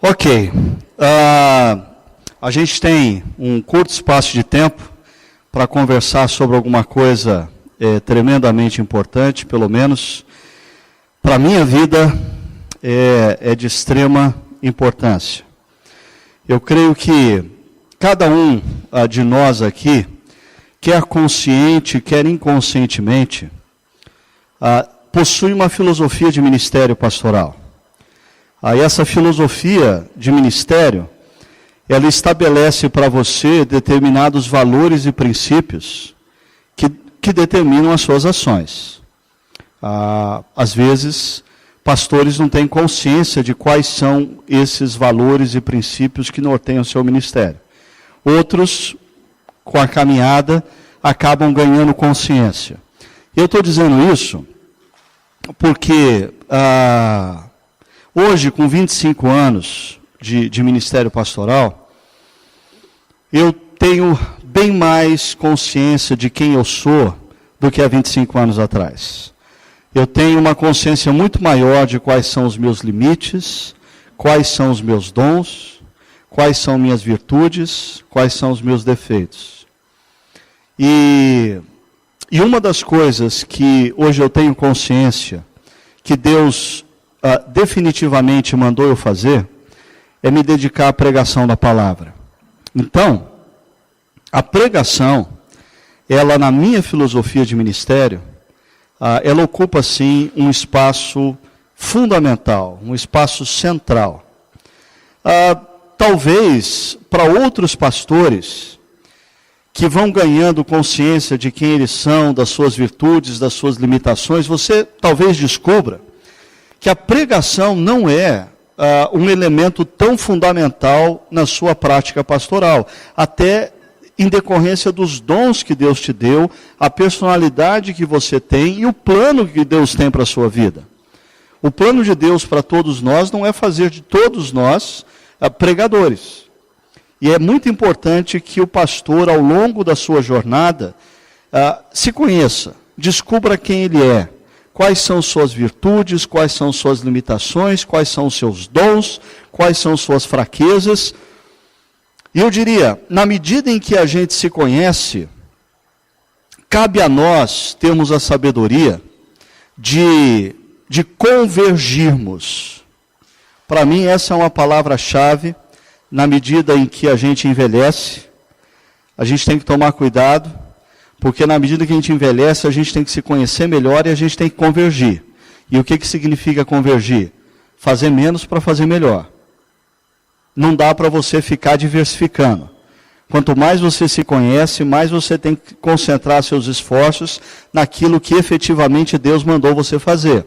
Ok. A gente tem um curto espaço de tempo para conversar sobre alguma coisa tremendamente importante, pelo menos para a minha vida é de extrema importância. Eu creio que cada um de nós aqui, quer consciente, quer inconscientemente, possui uma filosofia de ministério pastoral. Essa filosofia de ministério, ela estabelece para você determinados valores e princípios que determinam as suas ações. Às vezes, pastores não têm consciência de quais são esses valores e princípios que norteiam o seu ministério. Outros, com a caminhada, acabam ganhando consciência. Eu estou dizendo isso porque hoje, com 25 anos de ministério pastoral, eu tenho bem mais consciência de quem eu sou do que há 25 anos atrás. Eu tenho uma consciência muito maior de quais são os meus limites, quais são os meus dons, quais são minhas virtudes, quais são os meus defeitos. E uma das coisas que hoje eu tenho consciência, que Deus definitivamente mandou eu fazer, é me dedicar à pregação da palavra. Então, a pregação, ela na minha filosofia de ministério, ela ocupa sim um espaço fundamental, um espaço central. Talvez para outros pastores que vão ganhando consciência de quem eles são, das suas virtudes, das suas limitações, você talvez descubra que a pregação não é um elemento tão fundamental na sua prática pastoral, até em decorrência dos dons que Deus te deu, a personalidade que você tem e o plano que Deus tem para a sua vida. O plano de Deus para todos nós não é fazer de todos nós pregadores. E é muito importante que o pastor, ao longo da sua jornada, se conheça, descubra quem ele é, quais são suas virtudes, quais são suas limitações, quais são os seus dons, quais são suas fraquezas. E eu diria, na medida em que a gente se conhece, cabe a nós termos a sabedoria de convergirmos. Para mim, essa é uma palavra-chave. Na medida em que a gente envelhece, a gente tem que tomar cuidado, porque na medida que a gente envelhece, a gente tem que se conhecer melhor e a gente tem que convergir. E o que significa convergir? Fazer menos para fazer melhor. Não dá para você ficar diversificando. Quanto mais você se conhece, mais você tem que concentrar seus esforços naquilo que efetivamente Deus mandou você fazer.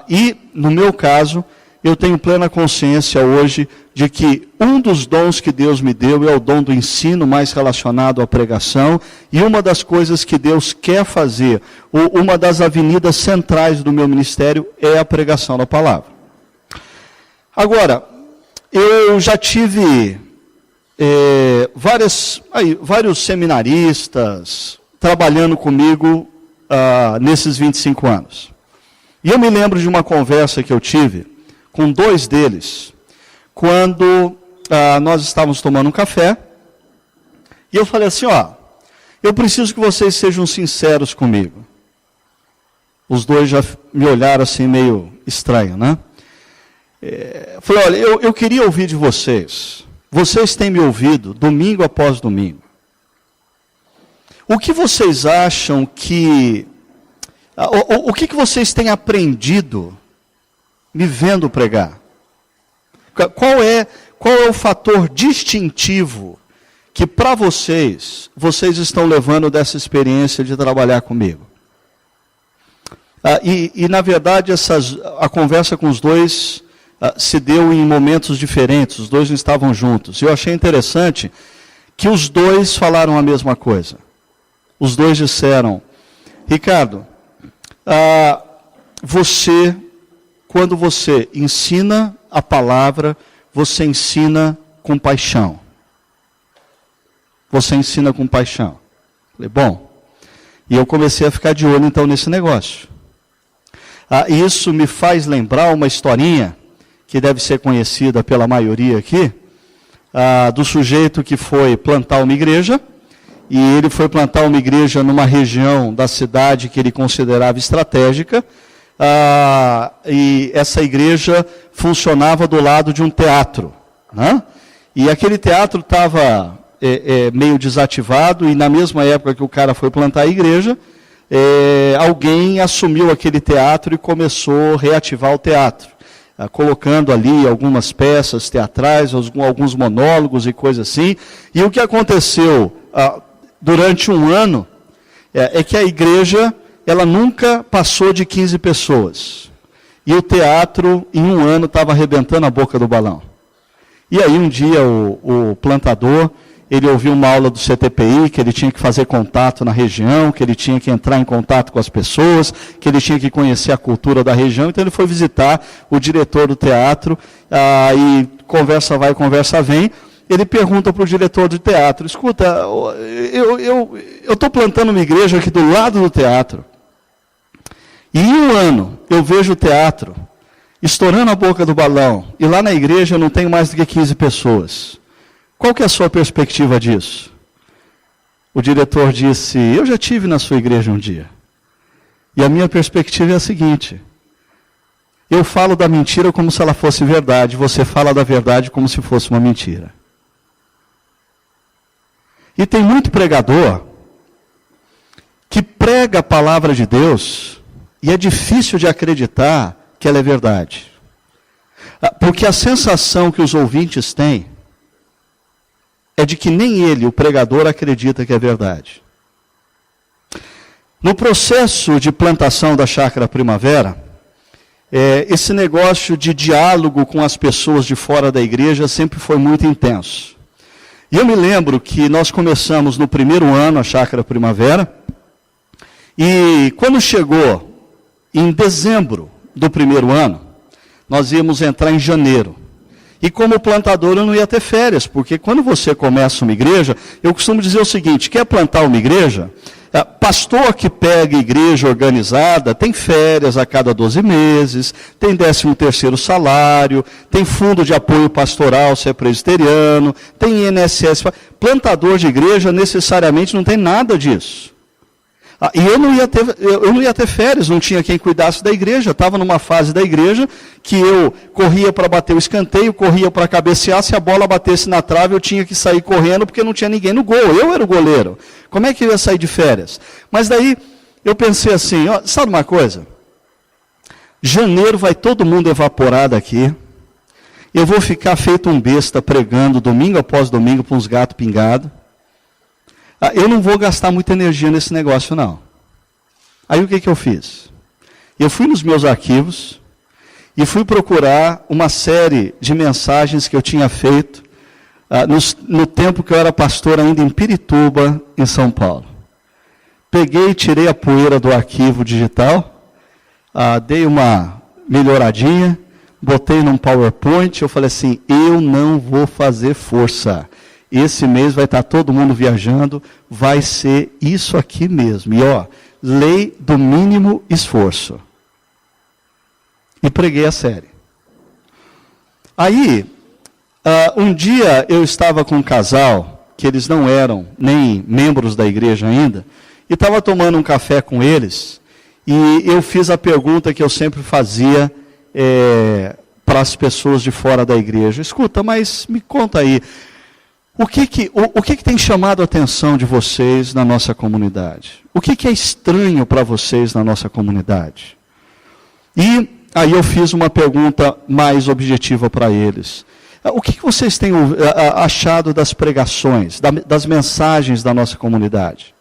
E, no meu caso, eu tenho plena consciência hoje de que um dos dons que Deus me deu é o dom do ensino, mais relacionado à pregação, e uma das coisas que Deus quer fazer, uma das avenidas centrais do meu ministério é a pregação da palavra. Agora, eu já tive vários seminaristas trabalhando comigo nesses 25 anos. E eu me lembro de uma conversa que eu tive com dois deles, quando nós estávamos tomando um café, e eu falei assim, eu preciso que vocês sejam sinceros comigo. Os dois já me olharam assim meio estranho, né? Falei, olha, eu queria ouvir de vocês. Vocês têm me ouvido domingo após domingo. O que vocês acham que... O que vocês têm aprendido me vendo pregar? Qual é o fator distintivo que para vocês estão levando dessa experiência de trabalhar comigo? E na verdade, a conversa com os dois se deu em momentos diferentes, os dois não estavam juntos. E eu achei interessante que os dois falaram a mesma coisa. Os dois disseram, Ricardo, quando você ensina a palavra, você ensina com paixão. Você ensina com paixão. Falei, bom, e eu comecei a ficar de olho então nesse negócio. Isso me faz lembrar uma historinha que deve ser conhecida pela maioria aqui, do sujeito que foi plantar uma igreja, e ele foi plantar uma igreja numa região da cidade que ele considerava estratégica, e essa igreja funcionava do lado de um teatro, né? E aquele teatro estava meio desativado, e na mesma época que o cara foi plantar a igreja, alguém assumiu aquele teatro e começou a reativar o teatro, colocando ali algumas peças teatrais, alguns monólogos e coisas assim. E o que aconteceu durante um ano é que a igreja ela nunca passou de 15 pessoas. E o teatro, em um ano, estava arrebentando a boca do balão. E aí um dia o plantador, ele ouviu uma aula do CTPI, que ele tinha que fazer contato na região, que ele tinha que entrar em contato com as pessoas, que ele tinha que conhecer a cultura da região. Então ele foi visitar o diretor do teatro, e conversa vai, conversa vem. Ele pergunta para o diretor do teatro: escuta, eu estou plantando uma igreja aqui do lado do teatro, e em um ano eu vejo o teatro estourando a boca do balão, e lá na igreja eu não tenho mais do que 15 pessoas. Qual que é a sua perspectiva disso? O diretor disse: eu já tive na sua igreja um dia. E a minha perspectiva é a seguinte: eu falo da mentira como se ela fosse verdade, você fala da verdade como se fosse uma mentira. E tem muito pregador que prega a palavra de Deus e é difícil de acreditar que ela é verdade. Porque a sensação que os ouvintes têm é de que nem ele, o pregador, acredita que é verdade. No processo de plantação da Chácara Primavera, esse negócio de diálogo com as pessoas de fora da igreja sempre foi muito intenso. E eu me lembro que nós começamos no primeiro ano a Chácara Primavera, e quando chegou em dezembro do primeiro ano, nós íamos entrar em janeiro. E como plantador eu não ia ter férias, porque quando você começa uma igreja, eu costumo dizer o seguinte: quer plantar uma igreja? Pastor que pega igreja organizada tem férias a cada 12 meses, tem 13º salário, tem fundo de apoio pastoral se é presbiteriano, tem INSS. Plantador de igreja necessariamente não tem nada disso. E eu não ia ter férias, não tinha quem cuidasse da igreja. Estava numa fase da igreja que eu corria para bater o escanteio, corria para cabecear. Se a bola batesse na trave, eu tinha que sair correndo porque não tinha ninguém no gol. Eu era o goleiro. Como é que eu ia sair de férias? Mas daí eu pensei assim: sabe uma coisa? Janeiro vai todo mundo evaporar daqui. Eu vou ficar feito um besta pregando domingo após domingo para uns gatos pingados. Eu não vou gastar muita energia nesse negócio, não. Aí o que eu fiz? Eu fui nos meus arquivos e fui procurar uma série de mensagens que eu tinha feito no tempo que eu era pastor ainda em Pirituba, em São Paulo. Peguei, tirei a poeira do arquivo digital, dei uma melhoradinha, botei num PowerPoint, eu falei assim: eu não vou fazer força. Esse mês vai estar todo mundo viajando, vai ser isso aqui mesmo. E lei do mínimo esforço. E preguei a série. Aí, um dia eu estava com um casal, que eles não eram nem membros da igreja ainda, e estava tomando um café com eles, e eu fiz a pergunta que eu sempre fazia para as pessoas de fora da igreja: escuta, mas me conta aí, o que tem chamado a atenção de vocês na nossa comunidade? O que é estranho para vocês na nossa comunidade? E aí eu fiz uma pergunta mais objetiva para eles. O que vocês têm achado das pregações, das mensagens da nossa comunidade?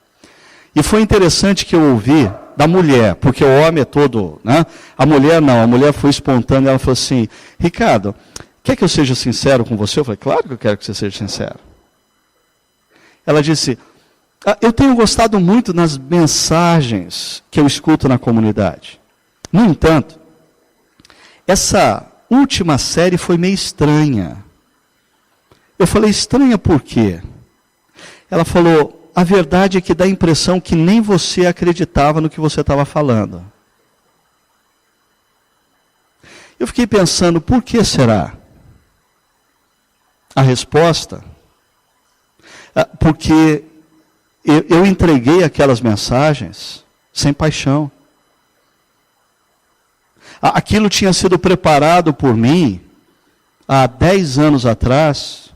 E foi interessante que eu ouvi da mulher, porque o homem é todo, né? A mulher não, a mulher foi espontânea, ela falou assim: Ricardo, quer que eu seja sincero com você? Eu falei: claro que eu quero que você seja sincero. Ela disse: eu tenho gostado muito das mensagens que eu escuto na comunidade. No entanto, essa última série foi meio estranha. Eu falei: estranha por quê? Ela falou: a verdade é que dá a impressão que nem você acreditava no que você estava falando. Eu fiquei pensando, por que será? A resposta, porque eu entreguei aquelas mensagens sem paixão. Aquilo tinha sido preparado por mim há 10 anos atrás.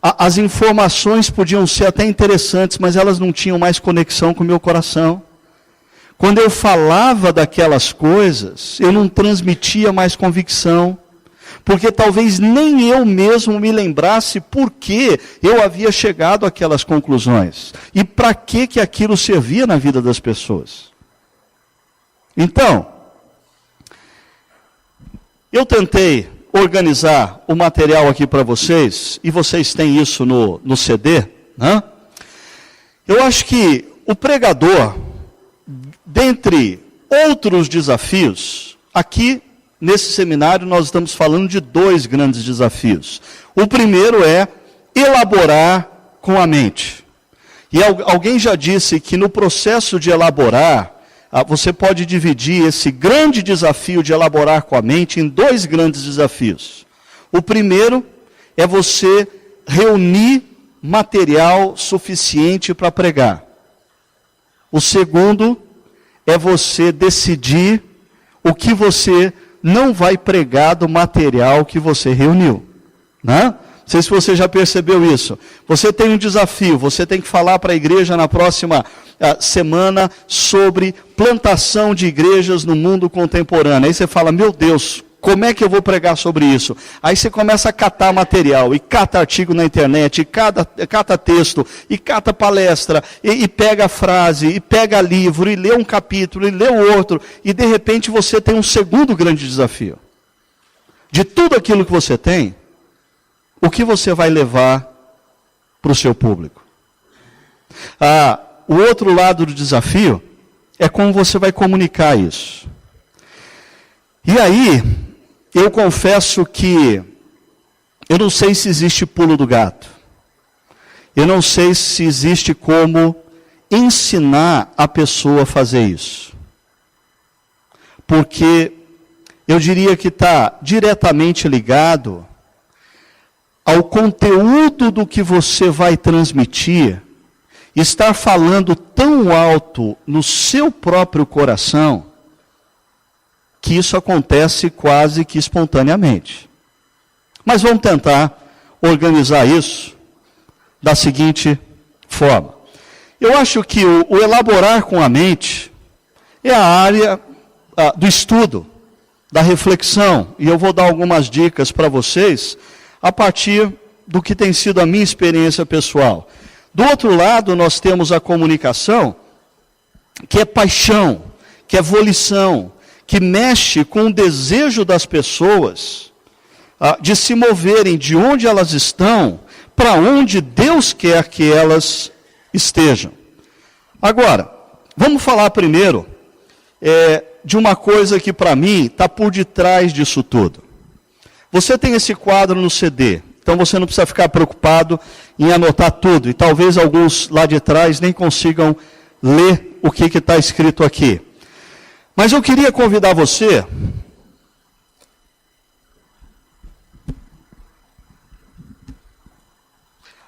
As informações podiam ser até interessantes, mas elas não tinham mais conexão com o meu coração. Quando eu falava daquelas coisas, eu não transmitia mais convicção, porque talvez nem eu mesmo me lembrasse por que eu havia chegado àquelas conclusões e para que aquilo servia na vida das pessoas. Então, eu tentei organizar o material aqui para vocês, e vocês têm isso no CD, né? Eu acho que o pregador, dentre outros desafios, aqui nesse seminário nós estamos falando de 2 grandes desafios. O primeiro é elaborar com a mente. E alguém já disse que no processo de elaborar, você pode dividir esse grande desafio de elaborar com a mente em 2 grandes desafios. O primeiro é você reunir material suficiente para pregar. O segundo é você decidir o que você não vai pregar do material que você reuniu, né? Não sei se você já percebeu isso. Você tem um desafio, você tem que falar para a igreja na próxima semana sobre plantação de igrejas no mundo contemporâneo. Aí você fala, meu Deus, como é que eu vou pregar sobre isso? Aí você começa a catar material, e cata artigo na internet, e cata texto, e cata palestra, e pega a frase, e pega livro, e lê um capítulo, e lê o outro, e de repente você tem um segundo grande desafio. De tudo aquilo que você tem, o que você vai levar para o seu público? O outro lado do desafio é como você vai comunicar isso. E aí, eu confesso que eu não sei se existe pulo do gato. Eu não sei se existe como ensinar a pessoa a fazer isso. Porque eu diria que está diretamente ligado ao conteúdo do que você vai transmitir, estar falando tão alto no seu próprio coração, que isso acontece quase que espontaneamente. Mas vamos tentar organizar isso da seguinte forma. Eu acho que o elaborar com a mente é a área do estudo, da reflexão, e eu vou dar algumas dicas para vocês, a partir do que tem sido a minha experiência pessoal. Do outro lado, nós temos a comunicação, que é paixão, que é volição, que mexe com o desejo das pessoas de se moverem de onde elas estão, para onde Deus quer que elas estejam. Agora, vamos falar primeiro de uma coisa que para mim está por detrás disso tudo. Você tem esse quadro no CD, então você não precisa ficar preocupado em anotar tudo, e talvez alguns lá de trás nem consigam ler o que está escrito aqui. Mas eu queria convidar você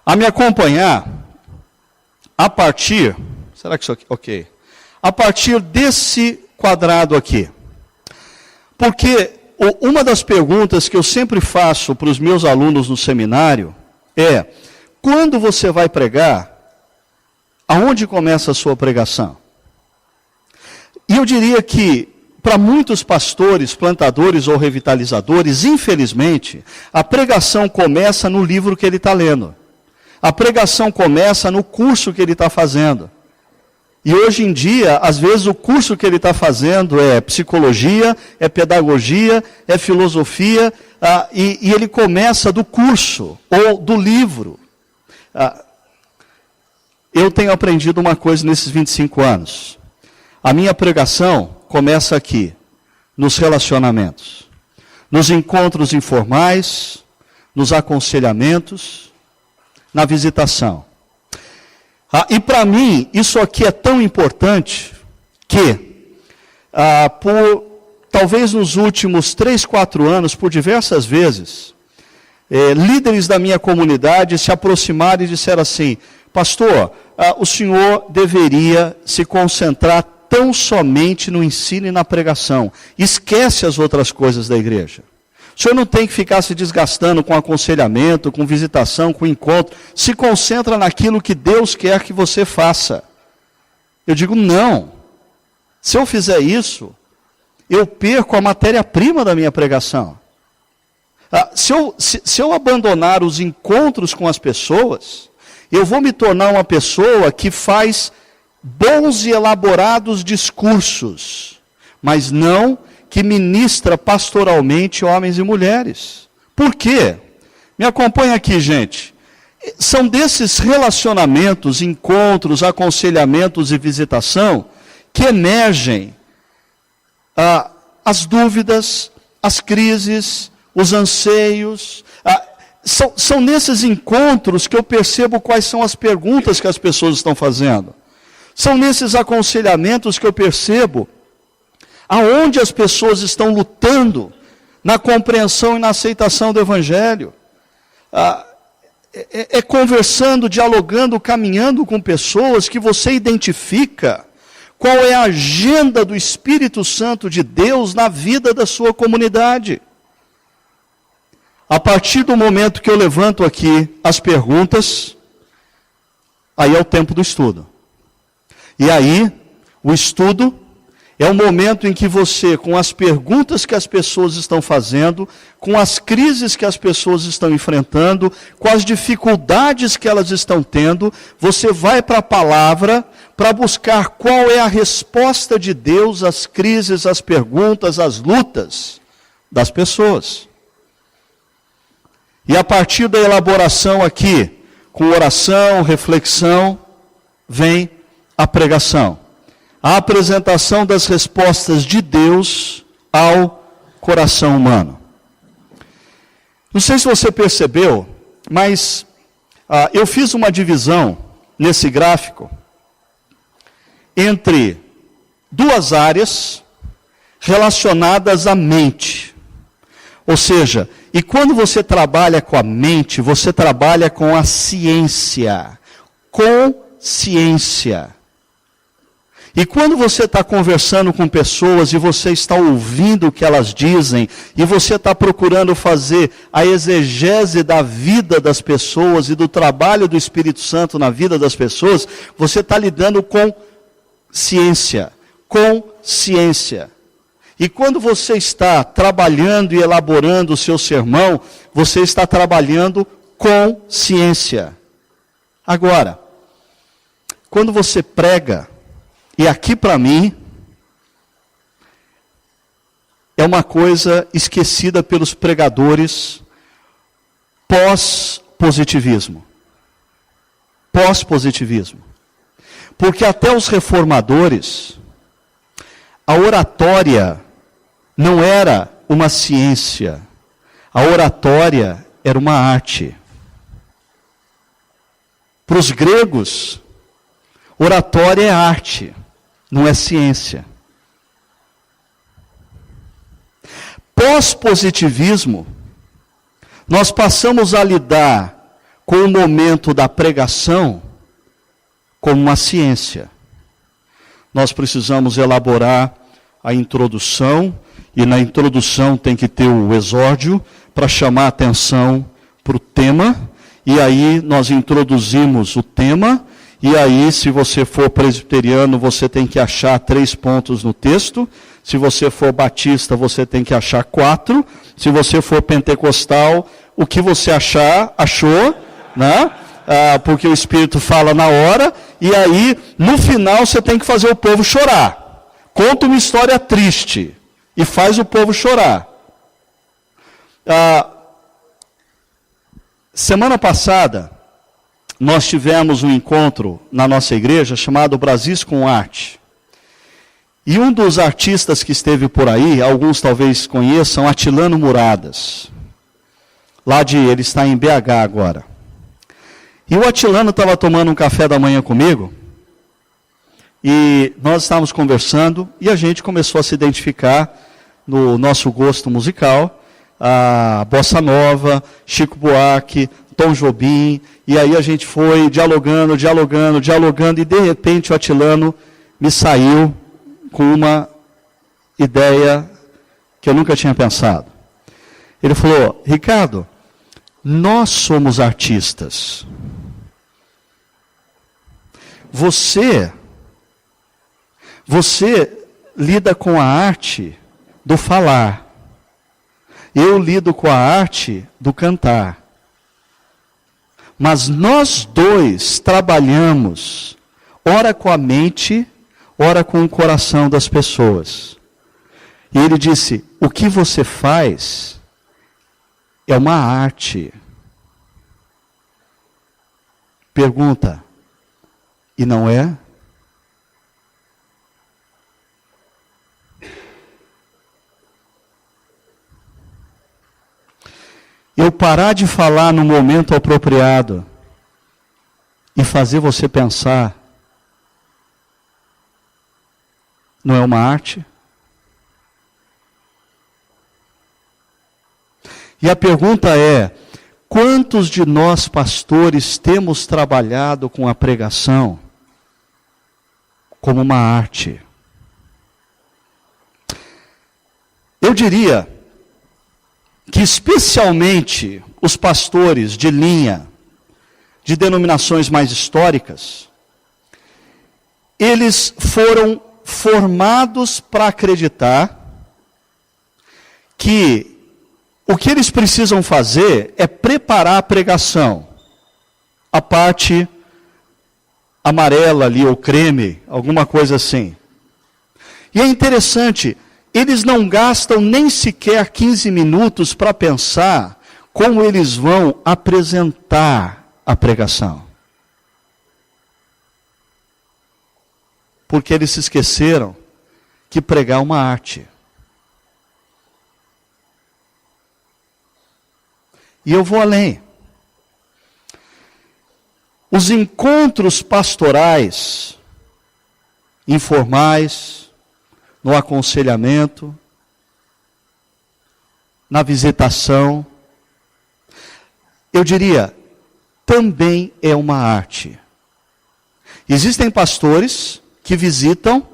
a me acompanhar a partir, será que isso aqui, ok, a partir desse quadrado aqui. Porque uma das perguntas que eu sempre faço para os meus alunos no seminário é, quando você vai pregar, aonde começa a sua pregação? E eu diria que, para muitos pastores, plantadores ou revitalizadores, infelizmente, a pregação começa no livro que ele está lendo. A pregação começa no curso que ele está fazendo. E hoje em dia, às vezes o curso que ele está fazendo é psicologia, é pedagogia, é filosofia, e ele começa do curso ou do livro. Eu tenho aprendido uma coisa nesses 25 anos. A minha pregação começa aqui, nos relacionamentos, nos encontros informais, nos aconselhamentos, na visitação. E para mim, isso aqui é tão importante que, por talvez nos últimos 3, 4 anos, por diversas vezes, líderes da minha comunidade se aproximaram e disseram assim: pastor, o senhor deveria se concentrar tão somente no ensino e na pregação. Esquece as outras coisas da igreja. O senhor não tem que ficar se desgastando com aconselhamento, com visitação, com encontro. Se concentra naquilo que Deus quer que você faça. Eu digo, não. Se eu fizer isso, eu perco a matéria-prima da minha pregação. Se eu abandonar os encontros com as pessoas, eu vou me tornar uma pessoa que faz bons e elaborados discursos, mas não que ministra pastoralmente homens e mulheres. Por quê? Me acompanha aqui, gente. São desses relacionamentos, encontros, aconselhamentos e visitação que emergem as dúvidas, as crises, os anseios. São nesses encontros que eu percebo quais são as perguntas que as pessoas estão fazendo. São nesses aconselhamentos que eu percebo aonde as pessoas estão lutando na compreensão e na aceitação do Evangelho. É conversando, dialogando, caminhando com pessoas que você identifica qual é a agenda do Espírito Santo de Deus na vida da sua comunidade. A partir do momento que eu levanto aqui as perguntas, aí é o tempo do estudo. E aí, o estudo é o momento em que você, com as perguntas que as pessoas estão fazendo, com as crises que as pessoas estão enfrentando, com as dificuldades que elas estão tendo, você vai para a palavra para buscar qual é a resposta de Deus às crises, às perguntas, às lutas das pessoas. E a partir da elaboração aqui, com oração, reflexão, vem a pregação. A apresentação das respostas de Deus ao coração humano. Não sei se você percebeu, mas eu fiz uma divisão nesse gráfico entre duas áreas relacionadas à mente. Ou seja, e quando você trabalha com a mente, você trabalha com a ciência, consciência. E quando você está conversando com pessoas e você está ouvindo o que elas dizem, e você está procurando fazer a exegese da vida das pessoas e do trabalho do Espírito Santo na vida das pessoas, você está lidando com ciência, consciência. E quando você está trabalhando e elaborando o seu sermão, você está trabalhando com ciência. Agora, quando você prega, e aqui para mim, é uma coisa esquecida pelos pregadores pós-positivismo. Pós-positivismo. Porque até os reformadores, a oratória não era uma ciência, a oratória era uma arte. Para os gregos, oratória é arte, não é ciência. Pós-positivismo, nós passamos a lidar com o momento da pregação como uma ciência. Nós precisamos elaborar a introdução, e na introdução tem que ter o exórdio para chamar a atenção para o tema, e aí nós introduzimos o tema, e aí se você for presbiteriano, você tem que achar 3 pontos no texto, se você for batista, você tem que achar 4, se você for pentecostal, o que você achou, né? Porque o Espírito fala na hora, e aí no final você tem que fazer o povo chorar. Conta uma história triste e faz o povo chorar. Semana passada, nós tivemos um encontro na nossa igreja chamado Brasis com Arte. E um dos artistas que esteve por aí, alguns talvez conheçam, Atilano Muradas. Ele está em BH agora. E o Atilano estava tomando um café da manhã comigo, e nós estávamos conversando, e a gente começou a se identificar no nosso gosto musical, a Bossa Nova, Chico Buarque, Tom Jobim, e aí a gente foi dialogando, e de repente o Atilano me saiu com uma ideia que eu nunca tinha pensado. Ele falou: Ricardo, nós somos artistas. Você lida com a arte do falar. Eu lido com a arte do cantar. Mas nós dois trabalhamos, ora com a mente, ora com o coração das pessoas. E ele disse: o que você faz é uma arte. Pergunta: e não é? Eu parar de falar no momento apropriado e fazer você pensar, não é uma arte? E a pergunta é: quantos de nós pastores temos trabalhado com a pregação como uma arte? Eu diria que especialmente os pastores de linha, de denominações mais históricas, eles foram formados para acreditar que o que eles precisam fazer é preparar a pregação, a parte amarela ali, ou creme, alguma coisa assim. E é interessante, eles não gastam nem sequer 15 minutos para pensar como eles vão apresentar a pregação. Porque eles se esqueceram que pregar é uma arte. E eu vou além. Os encontros pastorais, informais, no aconselhamento, na visitação, eu diria, também é uma arte. Existem pastores que visitam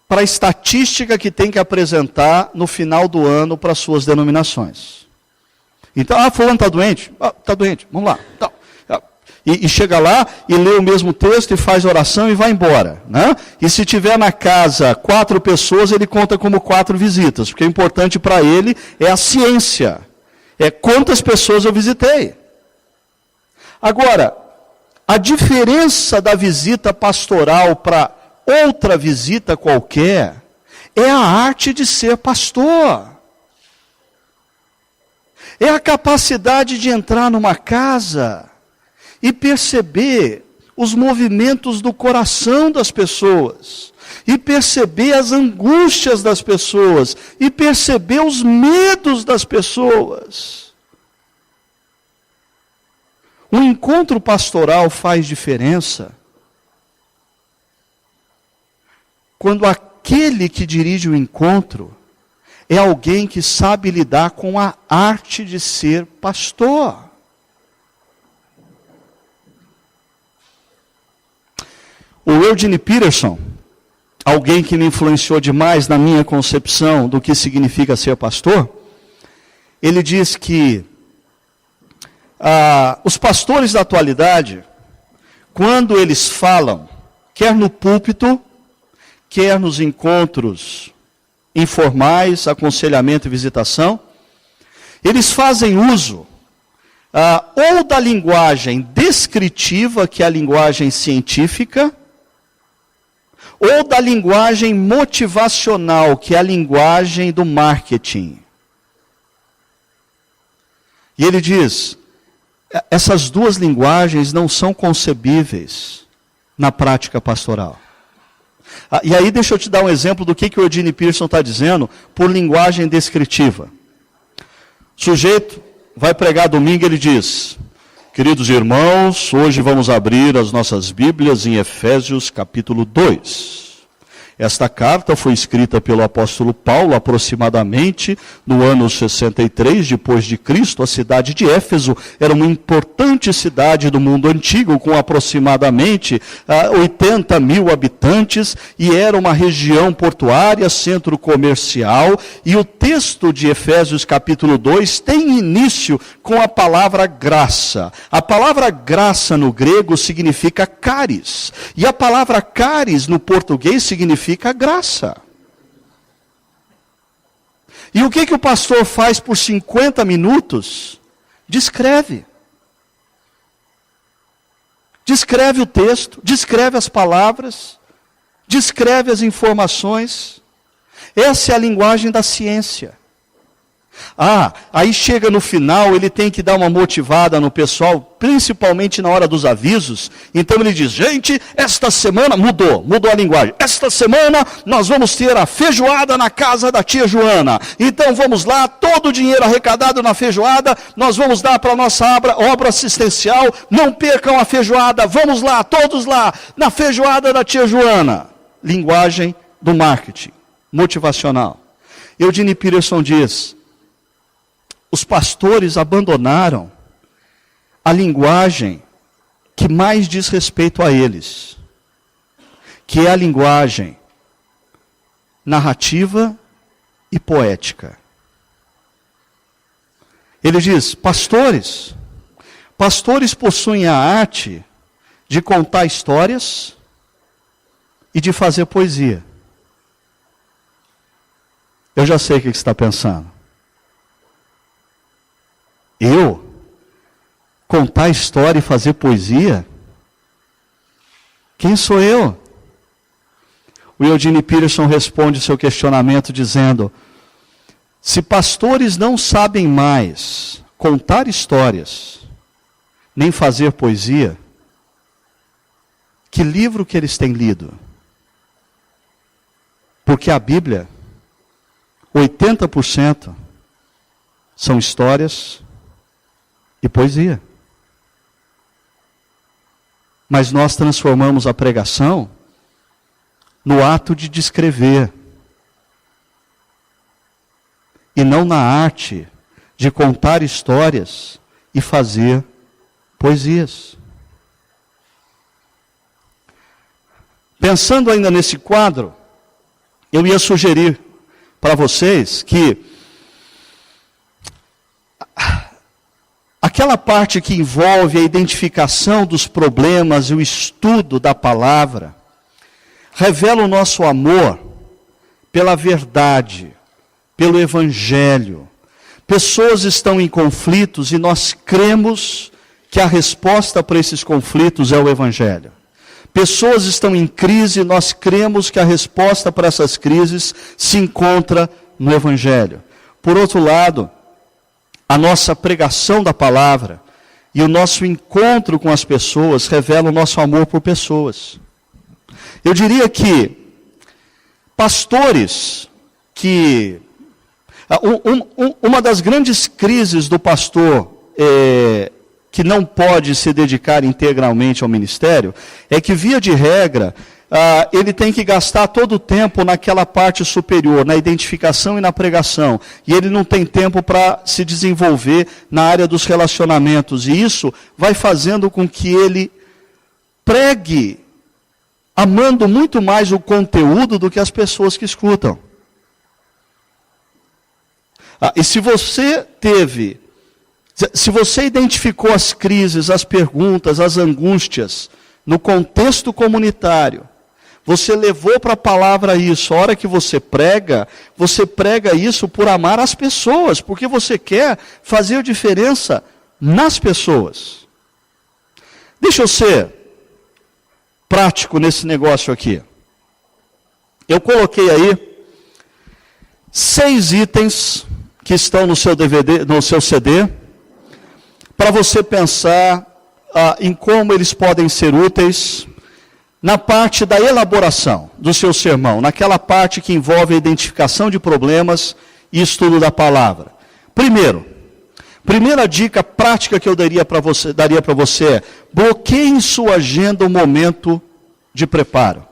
para a estatística que tem que apresentar no final do ano para as suas denominações. Então, fulano está doente? Está doente, vamos lá. Então, e chega lá e lê o mesmo texto e faz oração e vai embora. Né? E se tiver na casa 4 pessoas, ele conta como 4 visitas, porque o importante para ele é a ciência. É quantas pessoas eu visitei. Agora, a diferença da visita pastoral para outra visita qualquer é a arte de ser pastor. É a capacidade de entrar numa casa e perceber os movimentos do coração das pessoas, e perceber as angústias das pessoas, e perceber os medos das pessoas. O encontro pastoral faz diferença quando aquele que dirige o encontro é alguém que sabe lidar com a arte de ser pastor. O Eugene Peterson, alguém que me influenciou demais na minha concepção do que significa ser pastor, ele diz que os pastores da atualidade, quando eles falam, quer no púlpito, quer nos encontros informais, aconselhamento e visitação, eles fazem uso ou da linguagem descritiva, que é a linguagem científica, ou da linguagem motivacional, que é a linguagem do marketing. E ele diz, essas duas linguagens não são concebíveis na prática pastoral. E aí deixa eu te dar um exemplo do que o Eugene Peterson está dizendo por linguagem descritiva. O sujeito vai pregar domingo, ele diz: queridos irmãos, hoje vamos abrir as nossas Bíblias em Efésios capítulo 2. Esta carta foi escrita pelo apóstolo Paulo aproximadamente no ano 63 depois de Cristo. A cidade de Éfeso era uma importante cidade do mundo antigo, com aproximadamente 80 mil habitantes, e era uma região portuária, centro comercial. E o texto de Efésios capítulo 2 tem início com a palavra graça. A palavra graça no grego significa caris, e a palavra caris no português significa graça. E o que o pastor faz por 50 minutos? Descreve. Descreve o texto, descreve as palavras, descreve as informações. Essa é a linguagem da ciência. Aí chega no final, ele tem que dar uma motivada no pessoal, principalmente na hora dos avisos. Então ele diz: gente, esta semana mudou a linguagem. Esta semana nós vamos ter a feijoada na casa da tia Joana. Então vamos lá, todo o dinheiro arrecadado na feijoada, nós vamos dar para a nossa obra assistencial. Não percam a feijoada, vamos lá, todos lá, na feijoada da tia Joana. Linguagem do marketing, motivacional. Eugene Peterson diz: os pastores abandonaram a linguagem que mais diz respeito a eles, que é a linguagem narrativa e poética. Ele diz: pastores possuem a arte de contar histórias e de fazer poesia. Eu já sei o que você está pensando. Eu? Contar história e fazer poesia? Quem sou eu? O Eugene Peterson responde seu questionamento dizendo: se pastores não sabem mais contar histórias, nem fazer poesia, que livro que eles têm lido? Porque a Bíblia, 80% são histórias e poesia. Mas nós transformamos a pregação no ato de descrever, e não na arte de contar histórias e fazer poesias. Pensando ainda nesse quadro, eu ia sugerir para vocês que aquela parte que envolve a identificação dos problemas e o estudo da palavra, revela o nosso amor pela verdade, pelo evangelho. Pessoas estão em conflitos e nós cremos que a resposta para esses conflitos é o evangelho. Pessoas estão em crise e nós cremos que a resposta para essas crises se encontra no evangelho. Por outro lado, a nossa pregação da palavra e o nosso encontro com as pessoas revela o nosso amor por pessoas. Eu diria que pastores que... uma das grandes crises do pastor que não pode se dedicar integralmente ao ministério é que, via de regra, ele tem que gastar todo o tempo naquela parte superior, na identificação e na pregação. E ele não tem tempo para se desenvolver na área dos relacionamentos. E isso vai fazendo com que ele pregue, amando muito mais o conteúdo do que as pessoas que escutam. E se você identificou as crises, as perguntas, as angústias, no contexto comunitário, você levou para a palavra isso. A hora que você prega isso por amar as pessoas, porque você quer fazer diferença nas pessoas. Deixa eu ser prático nesse negócio aqui. Eu coloquei aí 6 itens que estão no seu DVD, no seu CD, para você pensar em como eles podem ser úteis na parte da elaboração do seu sermão, naquela parte que envolve a identificação de problemas e estudo da palavra. Primeira dica prática que eu daria para você é: bloqueie em sua agenda um momento de preparo.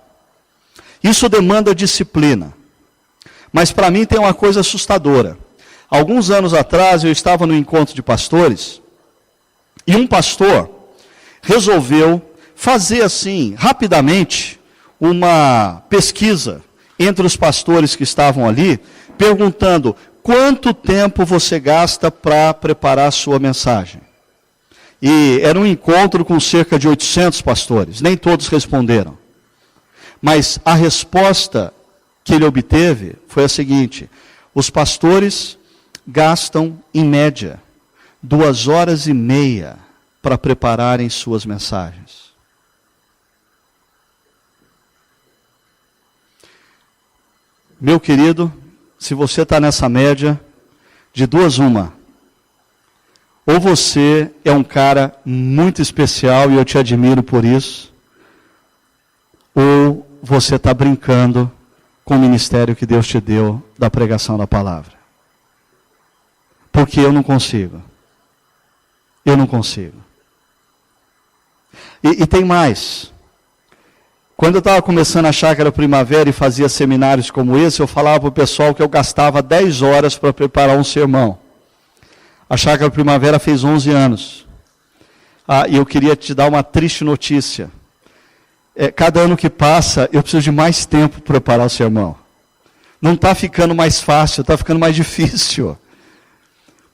Isso demanda disciplina. Mas para mim tem uma coisa assustadora. Alguns anos atrás eu estava no encontro de pastores, e um pastor resolveu fazer assim, rapidamente, uma pesquisa entre os pastores que estavam ali, perguntando: quanto tempo você gasta para preparar a sua mensagem? E era um encontro com cerca de 800 pastores, nem todos responderam. Mas a resposta que ele obteve foi a seguinte: os pastores gastam, em média, 2h30 para prepararem suas mensagens. Meu querido, se você está nessa média, de 2 uma, ou você é um cara muito especial e eu te admiro por isso, ou você está brincando com o ministério que Deus te deu da pregação da palavra. Porque eu não consigo. Eu não consigo. E tem mais. Quando eu estava começando a Chácara Primavera e fazia seminários como esse, eu falava para o pessoal que eu gastava 10 horas para preparar um sermão. A Chácara Primavera fez 11 anos. E eu queria te dar uma triste notícia. Cada ano que passa, eu preciso de mais tempo para preparar o sermão. Não está ficando mais fácil, está ficando mais difícil.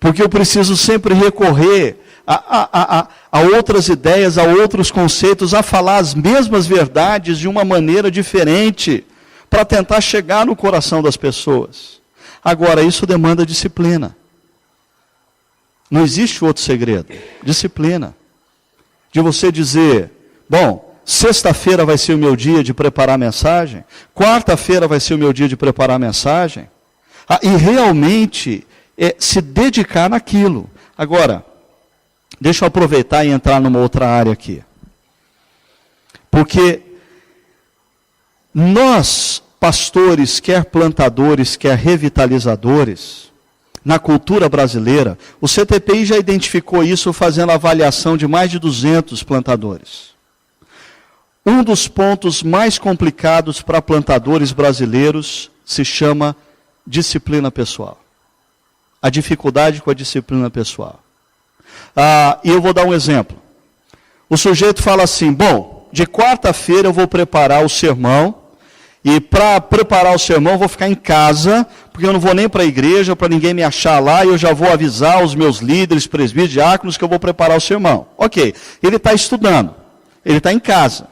Porque eu preciso sempre recorrer a outras ideias, a outros conceitos, a falar as mesmas verdades de uma maneira diferente, para tentar chegar no coração das pessoas. Agora, isso demanda disciplina. Não existe outro segredo. Disciplina. De você dizer: bom, sexta-feira vai ser o meu dia de preparar a mensagem, quarta-feira vai ser o meu dia de preparar a mensagem, e realmente se dedicar naquilo. Agora, deixa eu aproveitar e entrar numa outra área aqui. Porque nós, pastores, quer plantadores, quer revitalizadores, na cultura brasileira, o CTPI já identificou isso fazendo avaliação de mais de 200 plantadores. Um dos pontos mais complicados para plantadores brasileiros se chama disciplina pessoal. A dificuldade com a disciplina pessoal. E eu vou dar um exemplo. O sujeito fala assim: bom, de quarta-feira eu vou preparar o sermão, e para preparar o sermão eu vou ficar em casa, porque eu não vou nem para a igreja, para ninguém me achar lá, e eu já vou avisar os meus líderes, presbíteros, diáconos, que eu vou preparar o sermão. Ok, ele está estudando, ele está em casa.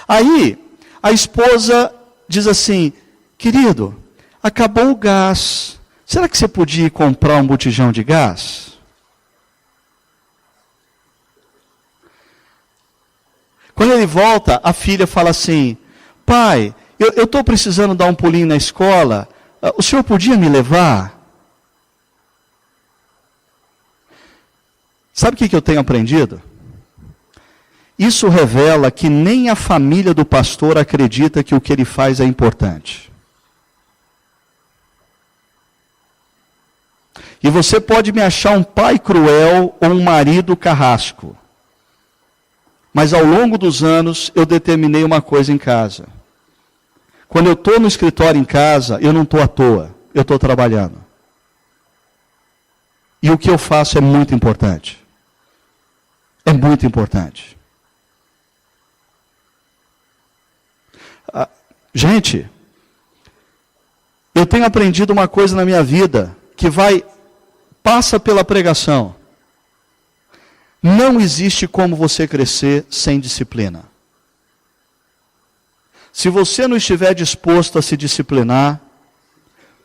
Aí, a esposa diz assim: querido, acabou o gás, será que você podia ir comprar um botijão de gás? Quando ele volta, a filha fala assim: pai, eu estou precisando dar um pulinho na escola, o senhor podia me levar? Sabe o que eu tenho aprendido? Isso revela que nem a família do pastor acredita que o que ele faz é importante. E você pode me achar um pai cruel ou um marido carrasco. Mas ao longo dos anos, eu determinei uma coisa em casa. Quando eu estou no escritório em casa, eu não estou à toa, eu estou trabalhando. E o que eu faço é muito importante. É muito importante. Gente, eu tenho aprendido uma coisa na minha vida, que passa pela pregação. Não existe como você crescer sem disciplina. Se você não estiver disposto a se disciplinar,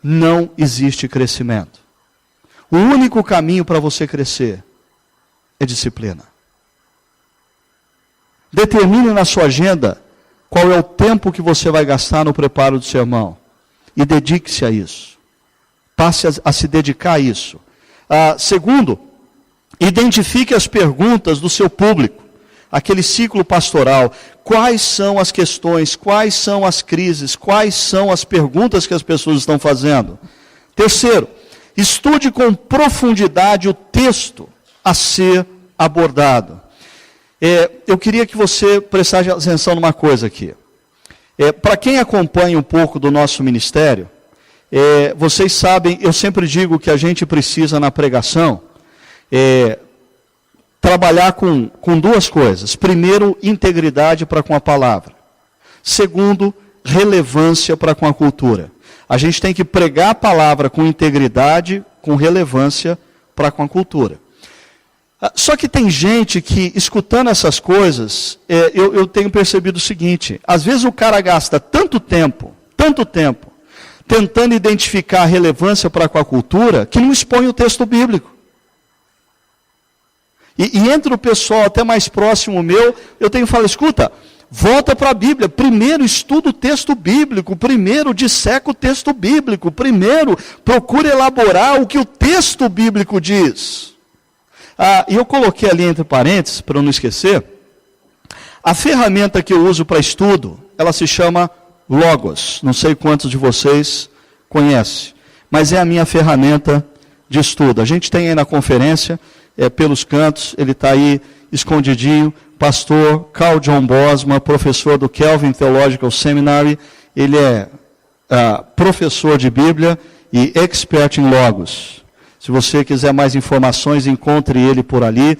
não existe crescimento. O único caminho para você crescer é disciplina. Determine na sua agenda qual é o tempo que você vai gastar no preparo do sermão. E dedique-se a isso. Passe a se dedicar a isso. Segundo, identifique as perguntas do seu público. Aquele ciclo pastoral. Quais são as questões, quais são as crises, quais são as perguntas que as pessoas estão fazendo. Terceiro, estude com profundidade o texto a ser abordado. Eu queria que você prestasse atenção numa coisa aqui. Para quem acompanha um pouco do nosso ministério, vocês sabem, eu sempre digo que a gente precisa na pregação trabalhar com duas coisas. Primeiro, integridade para com a palavra. Segundo, relevância para com a cultura. A gente tem que pregar a palavra com integridade, com relevância para com a cultura. Só que tem gente que, escutando essas coisas, eu tenho percebido o seguinte: às vezes o cara gasta tanto tempo, tentando identificar a relevância para com a cultura, que não expõe o texto bíblico. E entre o pessoal até mais próximo meu, eu tenho falado, escuta, volta para a Bíblia, primeiro estuda o texto bíblico, primeiro disseca o texto bíblico, primeiro procura elaborar o que o texto bíblico diz. E eu coloquei ali entre parênteses, para eu não esquecer, a ferramenta que eu uso para estudo, ela se chama Logos. Não sei quantos de vocês conhecem, mas é a minha ferramenta de estudo. A gente tem aí na conferência, pelos cantos, ele está aí escondidinho, pastor Carl John Bosma, professor do Calvin Theological Seminary, ele é professor de Bíblia e expert em Logos. Se você quiser mais informações, encontre ele por ali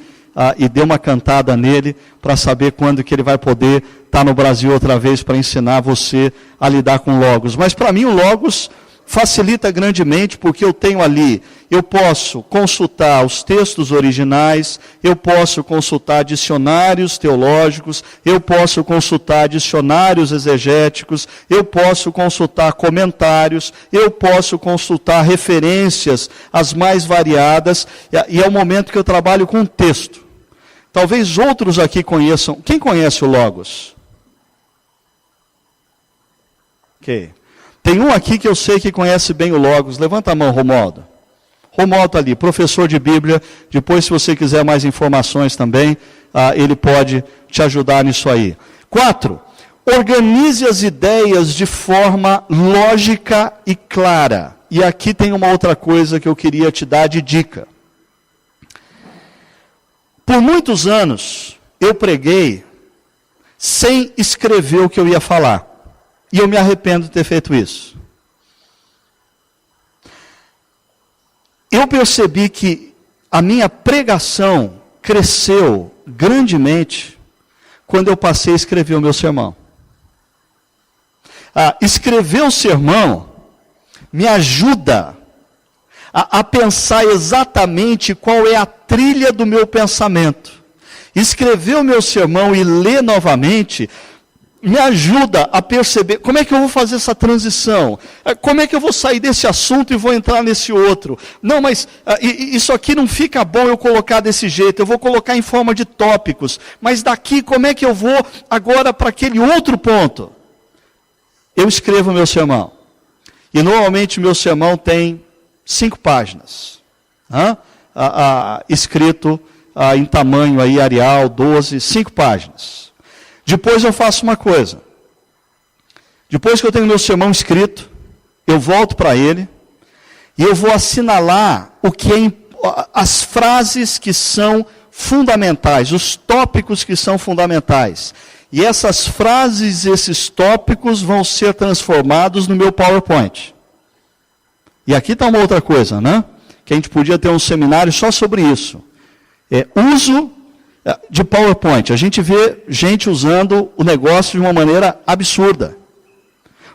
e dê uma cantada nele para saber quando que ele vai poder estar no Brasil outra vez para ensinar você a lidar com Logos. Mas para mim o Logos facilita grandemente, porque eu tenho ali, eu posso consultar os textos originais, eu posso consultar dicionários teológicos, eu posso consultar dicionários exegéticos, eu posso consultar comentários, eu posso consultar referências as mais variadas, e é o momento que eu trabalho com texto. Talvez outros aqui conheçam. Quem conhece o Logos? Ok. Tem um aqui que eu sei que conhece bem o Logos. Levanta a mão, Romualdo. Romualdo ali, professor de Bíblia. Depois, se você quiser mais informações também, ele pode te ajudar nisso aí. 4. Organize as ideias de forma lógica e clara. E aqui tem uma outra coisa que eu queria te dar de dica. Por muitos anos, eu preguei sem escrever o que eu ia falar. E eu me arrependo de ter feito isso. Eu percebi que a minha pregação cresceu grandemente quando eu passei a escrever o meu sermão. Escrever o sermão me ajuda a pensar exatamente qual é a trilha do meu pensamento. Escrever o meu sermão e ler novamente me ajuda a perceber como é que eu vou fazer essa transição, como é que eu vou sair desse assunto e vou entrar nesse outro. Não, mas isso aqui não fica bom eu colocar desse jeito, eu vou colocar em forma de tópicos, mas daqui como é que eu vou agora para aquele outro ponto? Eu escrevo o meu sermão, e normalmente o meu sermão tem 5 páginas, escrito em tamanho aí, Arial, 12, 5 páginas. Depois eu faço uma coisa. Depois que eu tenho meu sermão escrito, eu volto para ele e eu vou assinalar o que as frases que são fundamentais, os tópicos que são fundamentais. E essas frases, esses tópicos vão ser transformados no meu PowerPoint. E aqui está uma outra coisa, né? Que a gente podia ter um seminário só sobre isso. Uso de PowerPoint. A gente vê gente usando o negócio de uma maneira absurda.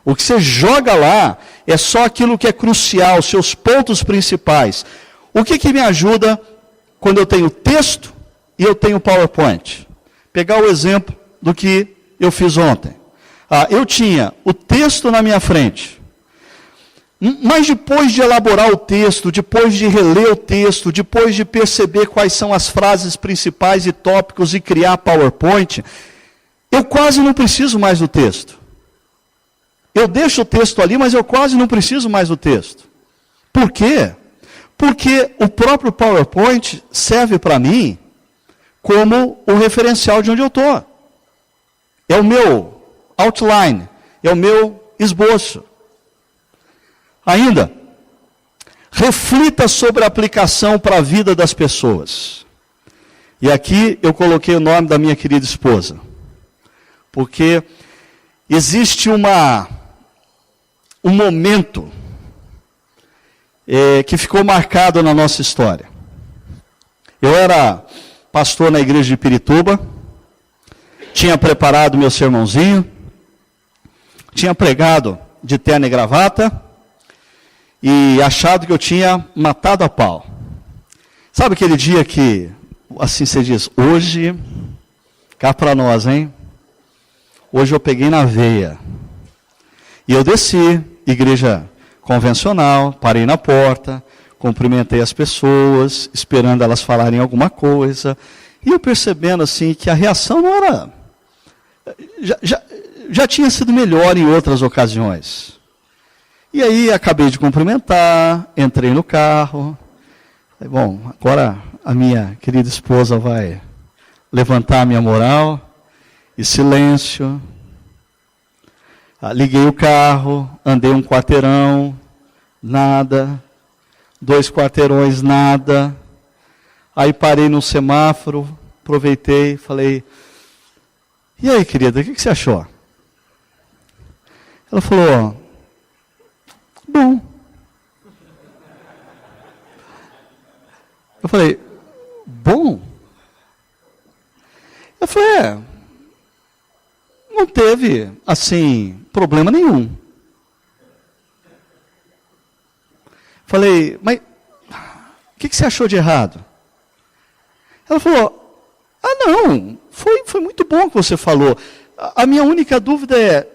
O que você joga lá é só aquilo que é crucial, seus pontos principais. O que me ajuda quando eu tenho texto e eu tenho PowerPoint? Pegar o exemplo do que eu fiz ontem. Eu tinha o texto na minha frente. Mas depois de elaborar o texto, depois de reler o texto, depois de perceber quais são as frases principais e tópicos e criar PowerPoint, eu quase não preciso mais do texto. Eu deixo o texto ali, mas eu quase não preciso mais do texto. Por quê? Porque o próprio PowerPoint serve para mim como o referencial de onde eu estou. É o meu outline, é o meu esboço. Ainda, reflita sobre a aplicação para a vida das pessoas. E aqui eu coloquei o nome da minha querida esposa. Porque existe um momento que ficou marcado na nossa história. Eu era pastor na igreja de Pirituba, tinha preparado meu sermãozinho, tinha pregado de terno e gravata e achado que eu tinha matado a pau. Sabe aquele dia que, assim você diz, hoje, cá para nós, hein? Hoje eu peguei na veia. E eu desci, igreja convencional, parei na porta, cumprimentei as pessoas, esperando elas falarem alguma coisa, e eu percebendo assim que a reação não era... Já tinha sido melhor em outras ocasiões. E aí acabei de cumprimentar, entrei no carro, falei, bom, agora a minha querida esposa vai levantar a minha moral, e silêncio. Liguei o carro, andei um quarteirão, nada. 2 quarteirões, nada. Aí parei no semáforo, aproveitei, falei, e aí, querida, o que você achou? Ela falou, bom. Eu falei, bom? Eu falei, não teve, assim, problema nenhum. Falei, mas o que você achou de errado? Ela falou, não, foi muito bom o que você falou. A minha única dúvida é,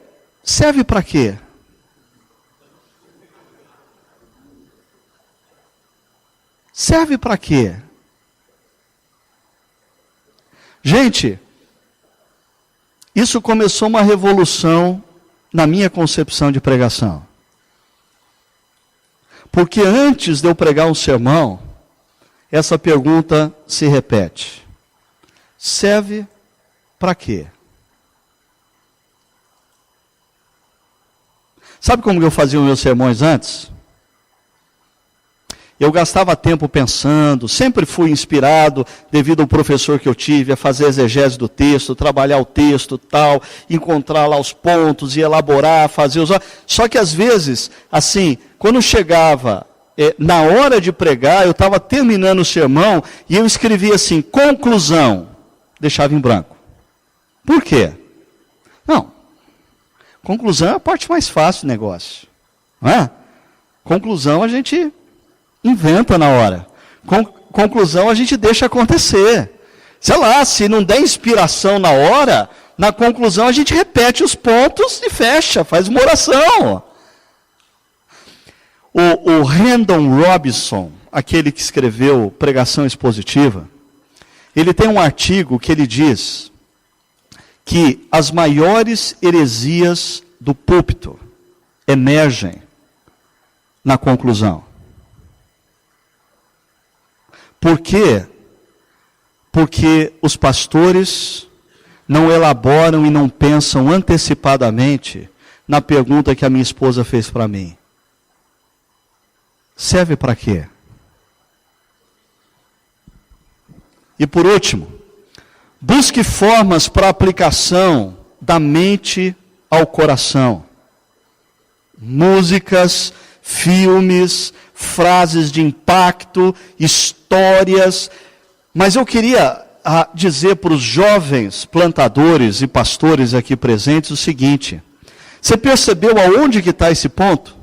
serve para quê? Serve para quê? Gente, isso começou uma revolução na minha concepção de pregação. Porque antes de eu pregar um sermão, essa pergunta se repete. Serve para quê? Sabe como eu fazia os meus sermões antes? Eu gastava tempo pensando, sempre fui inspirado, devido ao professor que eu tive, a fazer exegese do texto, trabalhar o texto, tal, encontrar lá os pontos e elaborar, fazer os... Só que às vezes, assim, quando chegava na hora de pregar, eu estava terminando o sermão e eu escrevia assim, conclusão, deixava em branco. Por quê? Não, conclusão é a parte mais fácil do negócio, não é? Conclusão a gente inventa na hora. Conclusão a gente deixa acontecer. Sei lá, se não der inspiração na hora, na conclusão a gente repete os pontos e fecha, faz uma oração. O Randall Robinson, aquele que escreveu Pregação Expositiva, ele tem um artigo que ele diz que as maiores heresias do púlpito emergem na conclusão. Por quê? Porque os pastores não elaboram e não pensam antecipadamente na pergunta que a minha esposa fez para mim. Serve para quê? E por último, busque formas para aplicação da mente ao coração. Músicas, filmes, frases de impacto, histórias. Mas eu queria dizer para os jovens plantadores e pastores aqui presentes o seguinte. Você percebeu aonde que está esse ponto?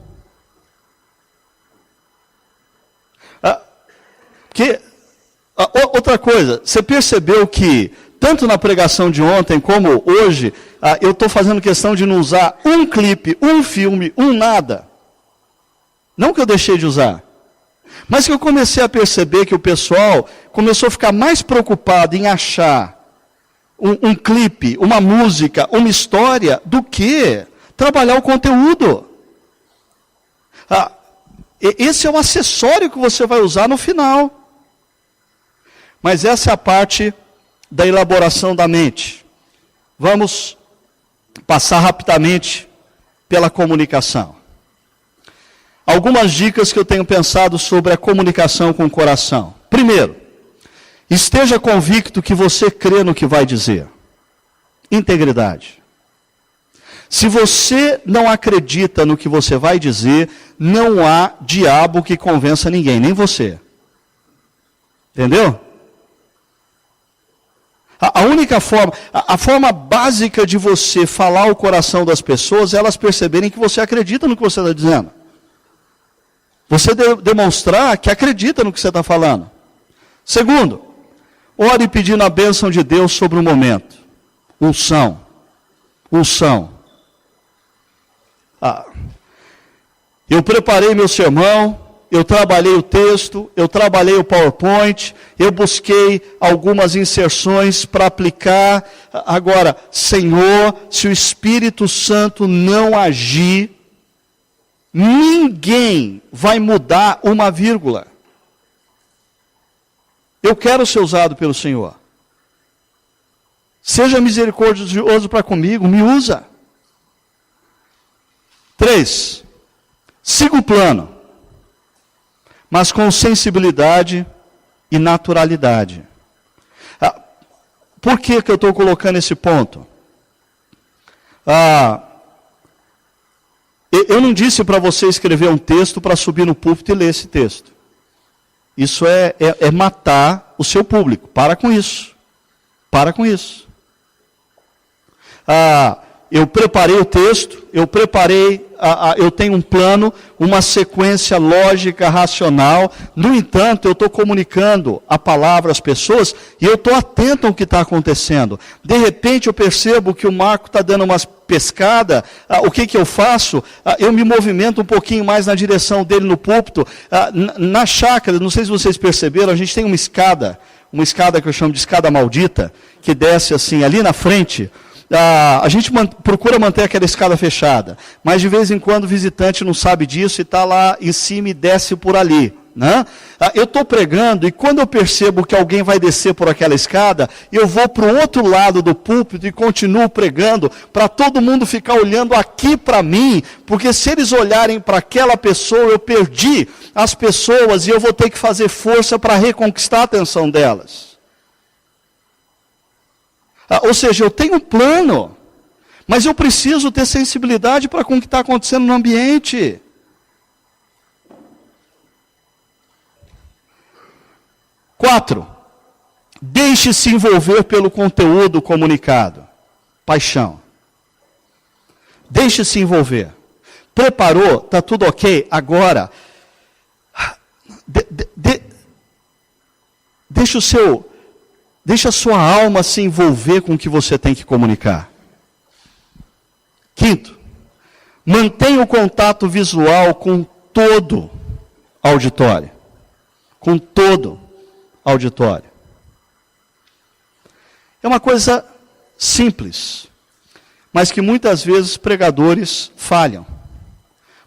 Outra coisa, você percebeu que, tanto na pregação de ontem como hoje, eu estou fazendo questão de não usar um clipe, um filme, nada. Não que eu deixei de usar, mas que eu comecei a perceber que o pessoal começou a ficar mais preocupado em achar um clipe, uma música, uma história, do que trabalhar o conteúdo. Esse é o acessório que você vai usar no final. Mas essa é a parte da elaboração da mente. Vamos passar rapidamente pela comunicação. Algumas dicas que eu tenho pensado sobre a comunicação com o coração. Primeiro, esteja convicto que você crê no que vai dizer. Integridade. Se você não acredita no que você vai dizer, não há diabo que convença ninguém, nem você. Entendeu? A única forma, a forma básica de você falar o coração das pessoas é elas perceberem que você acredita no que você está dizendo. Você demonstrar que acredita no que você está falando. Segundo, ore pedindo a bênção de Deus sobre o momento. Unção. Eu preparei meu sermão, eu trabalhei o texto, eu trabalhei o PowerPoint, eu busquei algumas inserções para aplicar. Agora, Senhor, se o Espírito Santo não agir, ninguém vai mudar uma vírgula. Eu quero ser usado pelo Senhor. Seja misericordioso para comigo, me usa. 3. Siga o plano, mas com sensibilidade e naturalidade. Por que eu estou colocando esse ponto? Eu não disse para você escrever um texto para subir no púlpito e ler esse texto. Isso é matar o seu público. Para com isso. Para com isso. Eu preparei o texto, eu tenho um plano, uma sequência lógica, racional. No entanto, eu estou comunicando a palavra às pessoas e eu estou atento ao que está acontecendo. De repente eu percebo que o Marco está dando umas pescadas. O que eu faço? Eu me movimento um pouquinho mais na direção dele no púlpito. Na chácara, não sei se vocês perceberam, a gente tem uma escada que eu chamo de escada maldita, que desce assim, ali na frente. A gente procura manter aquela escada fechada, mas de vez em quando o visitante não sabe disso e está lá em cima e desce por ali. Né? Eu estou pregando e quando eu percebo que alguém vai descer por aquela escada, eu vou para o outro lado do púlpito e continuo pregando para todo mundo ficar olhando aqui para mim, porque se eles olharem para aquela pessoa, eu perdi as pessoas e eu vou ter que fazer força para reconquistar a atenção delas. Ou seja, eu tenho um plano, mas eu preciso ter sensibilidade para com o que está acontecendo no ambiente. Quatro, deixe-se envolver pelo conteúdo comunicado. Paixão. Deixe-se envolver. Preparou, está tudo ok, agora, deixa a sua alma se envolver com o que você tem que comunicar. Quinto, mantenha o contato visual com todo auditório. Com todo auditório. É uma coisa simples, mas que muitas vezes pregadores falham.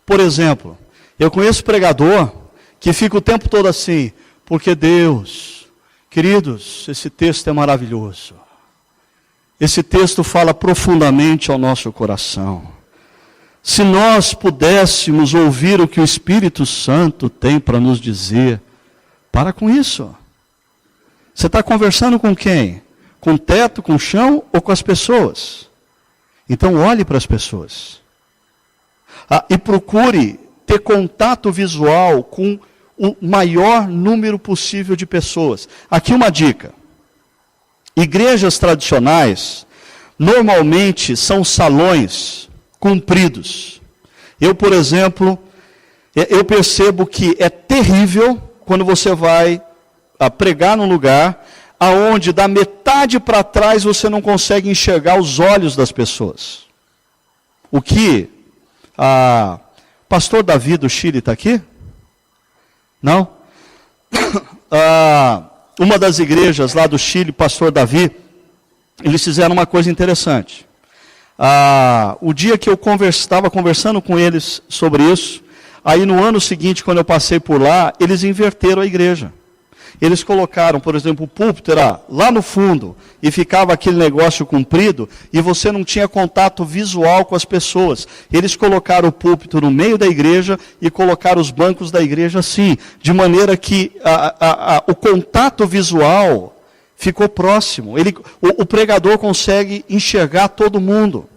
Por exemplo, eu conheço pregador que fica o tempo todo assim, porque Deus... Queridos, esse texto é maravilhoso. Esse texto fala profundamente ao nosso coração. Se nós pudéssemos ouvir o que o Espírito Santo tem para nos dizer, para com isso. Você está conversando com quem? Com o teto, com o chão ou com as pessoas? Então olhe para as pessoas. E procure ter contato visual com o maior número possível de pessoas. Aqui uma dica. Igrejas tradicionais, normalmente são salões compridos. Eu, por exemplo, eu percebo que é terrível quando você vai pregar num lugar aonde da metade para trás você não consegue enxergar os olhos das pessoas. O que? Pastor Davi do Chile está aqui? Não? Uma das igrejas lá do Chile, pastor Davi, eles fizeram uma coisa interessante. O dia que eu estava conversando com eles sobre isso, aí no ano seguinte, quando eu passei por lá, eles inverteram a igreja. Eles colocaram, por exemplo, o púlpito era lá no fundo e ficava aquele negócio comprido e você não tinha contato visual com as pessoas. Eles colocaram o púlpito no meio da igreja e colocaram os bancos da igreja assim, de maneira que o contato visual ficou próximo. O pregador consegue enxergar todo mundo.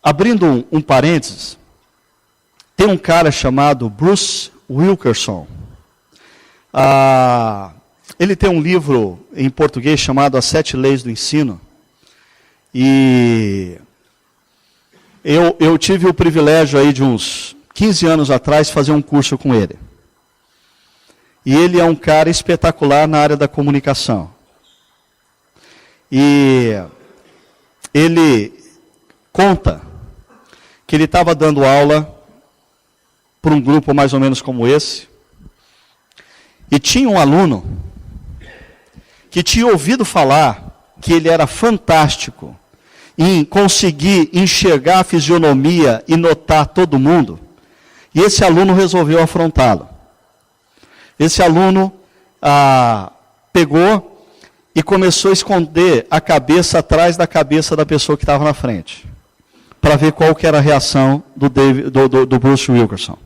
abrindo um parênteses, tem um cara chamado Bruce Wilkerson. Ele tem um livro em português chamado As 7 Leis do Ensino. E eu tive o privilégio aí de uns 15 anos atrás fazer um curso com ele. E ele é um cara espetacular na área da comunicação. E ele conta que ele estava dando aula para um grupo mais ou menos como esse. E tinha um aluno que tinha ouvido falar que ele era fantástico em conseguir enxergar a fisionomia e notar todo mundo. E esse aluno resolveu afrontá-lo. Esse aluno pegou e começou a esconder a cabeça atrás da cabeça da pessoa que estava na frente, para ver qual que era a reação do Bruce Wilkerson.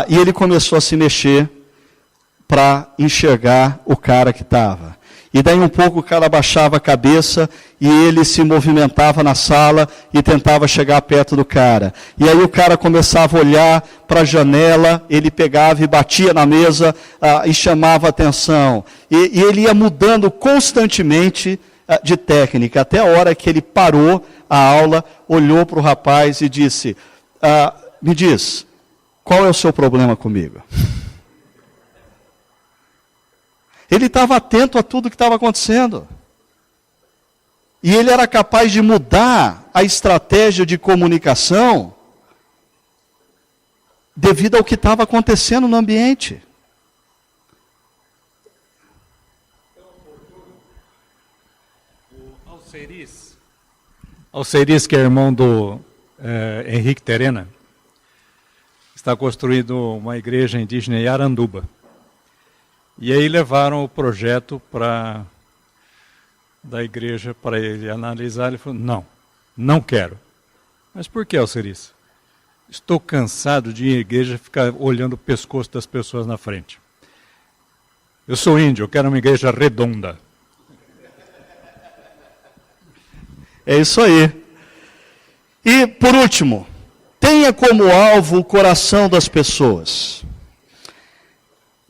E ele começou a se mexer para enxergar o cara que estava. E daí um pouco o cara abaixava a cabeça e ele se movimentava na sala e tentava chegar perto do cara. E aí o cara começava a olhar para a janela, ele pegava e batia na mesa e chamava atenção. E ele ia mudando constantemente de técnica, até a hora que ele parou a aula, olhou para o rapaz e disse, me diz, qual é o seu problema comigo? Ele estava atento a tudo que estava acontecendo. E ele era capaz de mudar a estratégia de comunicação devido ao que estava acontecendo no ambiente. O Alceris, que é irmão do Henrique Terena, está construindo uma igreja indígena em Aranduba. E aí levaram o projeto da igreja para ele analisar. Ele falou, não quero. Mas por que, Alceris? Estou cansado de ir à igreja ficar olhando o pescoço das pessoas na frente. Eu sou índio, eu quero uma igreja redonda. É isso aí. E, por último, tenha como alvo o coração das pessoas.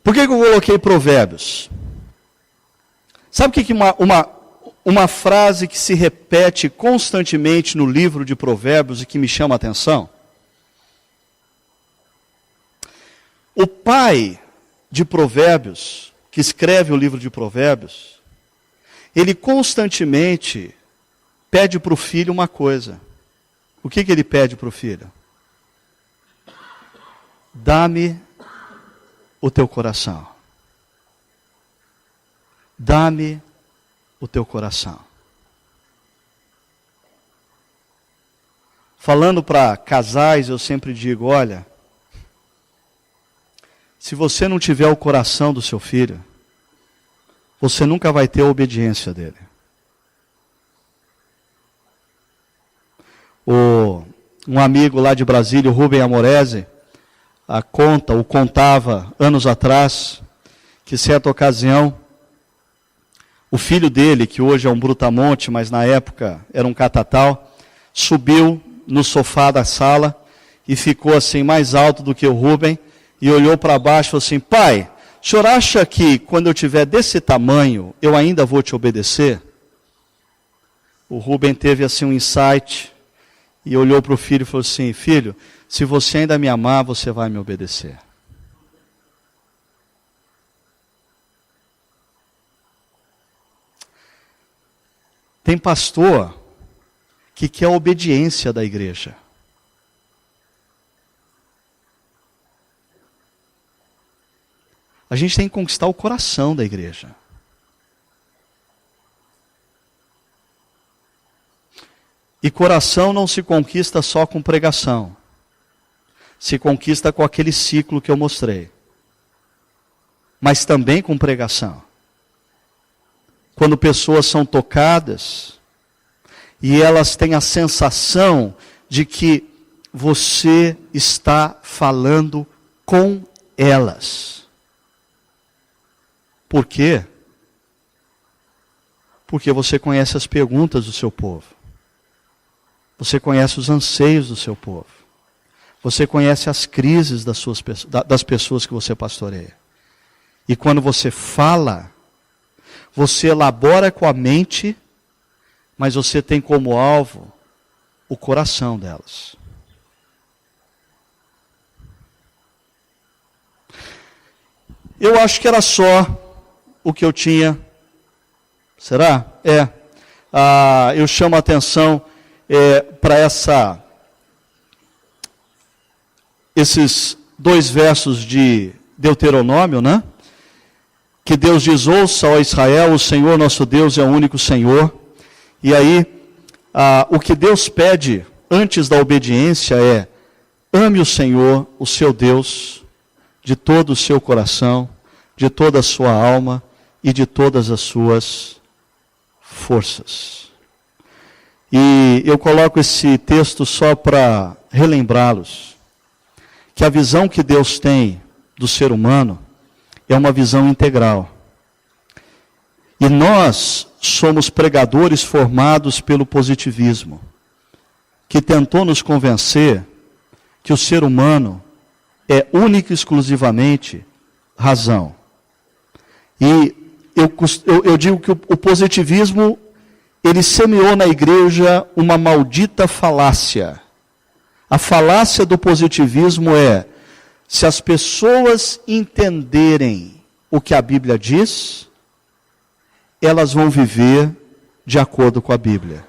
Por que eu coloquei Provérbios? Sabe o que uma frase que se repete constantemente no livro de Provérbios e que me chama a atenção? O pai de Provérbios, que escreve o livro de Provérbios, ele constantemente pede para o filho uma coisa. O que ele pede para o filho? Dá-me o teu coração. Dá-me o teu coração. Falando para casais, eu sempre digo, olha, se você não tiver o coração do seu filho, você nunca vai ter a obediência dele. Um amigo lá de Brasília, o Rubem Amorese, contava anos atrás, que certa ocasião, o filho dele, que hoje é um brutamonte, mas na época era um catatal, subiu no sofá da sala e ficou assim mais alto do que o Rubem e olhou para baixo e falou assim, pai, o senhor acha que quando eu tiver desse tamanho, eu ainda vou te obedecer? O Rubem teve assim um insight e olhou para o filho e falou assim, filho, se você ainda me amar, você vai me obedecer. Tem pastor que quer a obediência da igreja. A gente tem que conquistar o coração da igreja. E coração não se conquista só com pregação. Se conquista com aquele ciclo que eu mostrei. Mas também com pregação. Quando pessoas são tocadas e elas têm a sensação de que você está falando com elas. Por quê? Porque você conhece as perguntas do seu povo. Você conhece os anseios do seu povo. Você conhece as crises das pessoas que você pastoreia. E quando você fala, você elabora com a mente, mas você tem como alvo o coração delas. Eu acho que era só o que eu tinha. Será? Eu chamo a atenção para esses 2 versos de Deuteronômio, né? Que Deus diz: ouça, ó Israel, o Senhor nosso Deus é o único Senhor. E aí, o que Deus pede antes da obediência é: ame o Senhor, o seu Deus, de todo o seu coração, de toda a sua alma e de todas as suas forças. E eu coloco esse texto só para relembrá-los que a visão que Deus tem do ser humano é uma visão integral. E nós somos pregadores formados pelo positivismo, que tentou nos convencer que o ser humano é única e exclusivamente razão. E eu digo que o positivismo, ele semeou na igreja uma maldita falácia. A falácia do positivismo é: se as pessoas entenderem o que a Bíblia diz, elas vão viver de acordo com a Bíblia.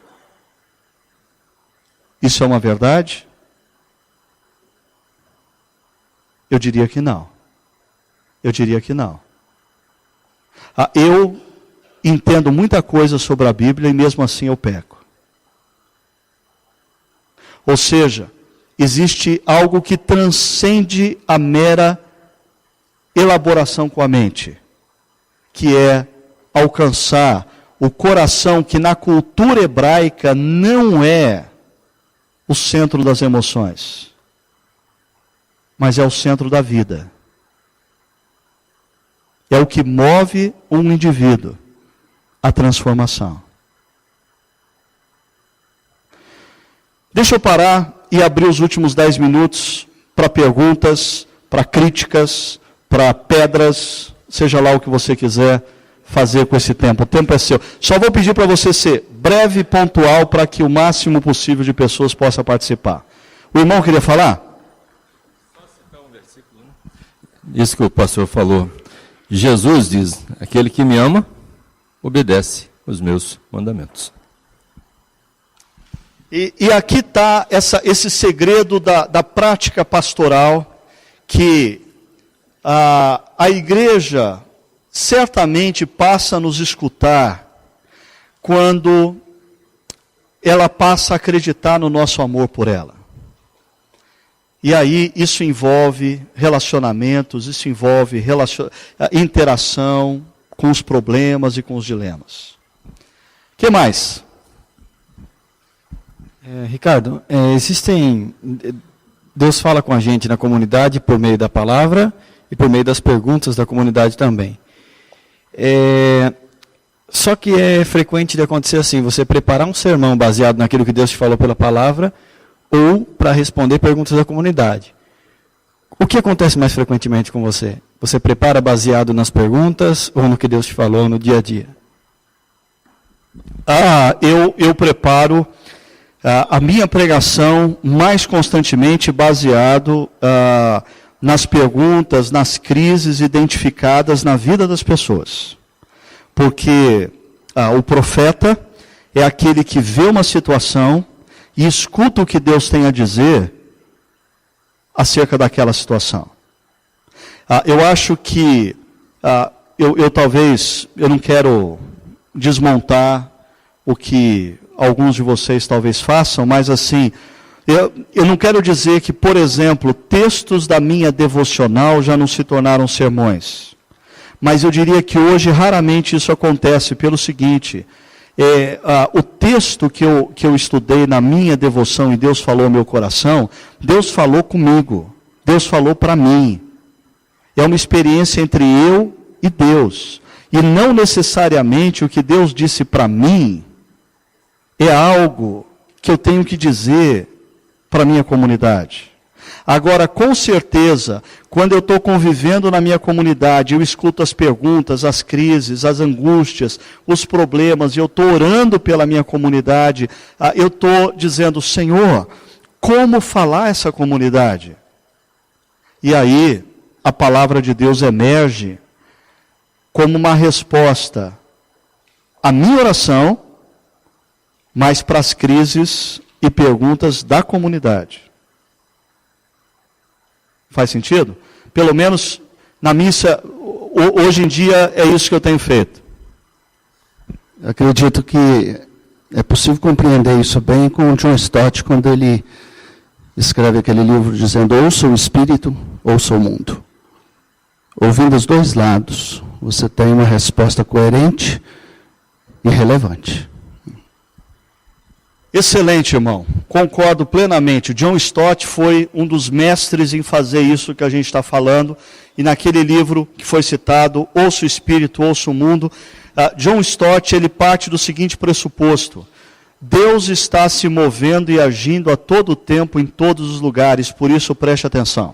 Isso é uma verdade? Eu diria que não. Eu diria que não. Eu entendo muita coisa sobre a Bíblia e mesmo assim eu peco. Ou seja, existe algo que transcende a mera elaboração com a mente, que é alcançar o coração, que na cultura hebraica não é o centro das emoções, mas é o centro da vida. É o que move um indivíduo à transformação. Deixa eu parar e abrir os últimos 10 minutos para perguntas, para críticas, para pedras, seja lá o que você quiser fazer com esse tempo. O tempo é seu. Só vou pedir para você ser breve e pontual para que o máximo possível de pessoas possa participar. O irmão queria falar? Só citar um versículo, né? Isso que o pastor falou. Jesus diz: aquele que me ama, obedece os meus mandamentos. E aqui está esse segredo da prática pastoral, que a igreja certamente passa a nos escutar quando ela passa a acreditar no nosso amor por ela. E aí isso envolve relacionamentos, isso envolve interação com os problemas e com os dilemas. O que mais? Ricardo, Deus fala com a gente na comunidade por meio da palavra e por meio das perguntas da comunidade também. Só que é frequente de acontecer assim: você preparar um sermão baseado naquilo que Deus te falou pela palavra, ou para responder perguntas da comunidade. O que acontece mais frequentemente com você? Você prepara baseado nas perguntas ou no que Deus te falou no dia a dia? Eu preparo a minha pregação mais constantemente baseado nas perguntas, nas crises identificadas na vida das pessoas. Porque o profeta é aquele que vê uma situação e escuta o que Deus tem a dizer acerca daquela situação. Eu acho que, eu não quero desmontar o que alguns de vocês talvez façam, mas assim, eu não quero dizer que, por exemplo, textos da minha devocional já não se tornaram sermões. Mas eu diria que hoje raramente isso acontece pelo seguinte: o texto que eu estudei na minha devoção e Deus falou ao meu coração, Deus falou comigo, Deus falou para mim. É uma experiência entre eu e Deus. E não necessariamente o que Deus disse para mim é algo que eu tenho que dizer para a minha comunidade. Agora, com certeza, quando eu estou convivendo na minha comunidade, eu escuto as perguntas, as crises, as angústias, os problemas, e eu estou orando pela minha comunidade, eu estou dizendo, Senhor, como falar essa comunidade? E aí, a palavra de Deus emerge como uma resposta à minha oração, mas para as crises e perguntas da comunidade. Faz sentido? Pelo menos na missa, hoje em dia, é isso que eu tenho feito. Acredito que é possível compreender isso bem com o John Stott, quando ele escreve aquele livro dizendo, ouça o espírito, ouça o mundo. Ouvindo os dois lados, você tem uma resposta coerente e relevante. Excelente, irmão. Concordo plenamente. John Stott foi um dos mestres em fazer isso que a gente está falando. E naquele livro que foi citado, Ouça o Espírito, Ouça o Mundo, John Stott, ele parte do seguinte pressuposto. Deus está se movendo e agindo a todo tempo em todos os lugares, por isso preste atenção.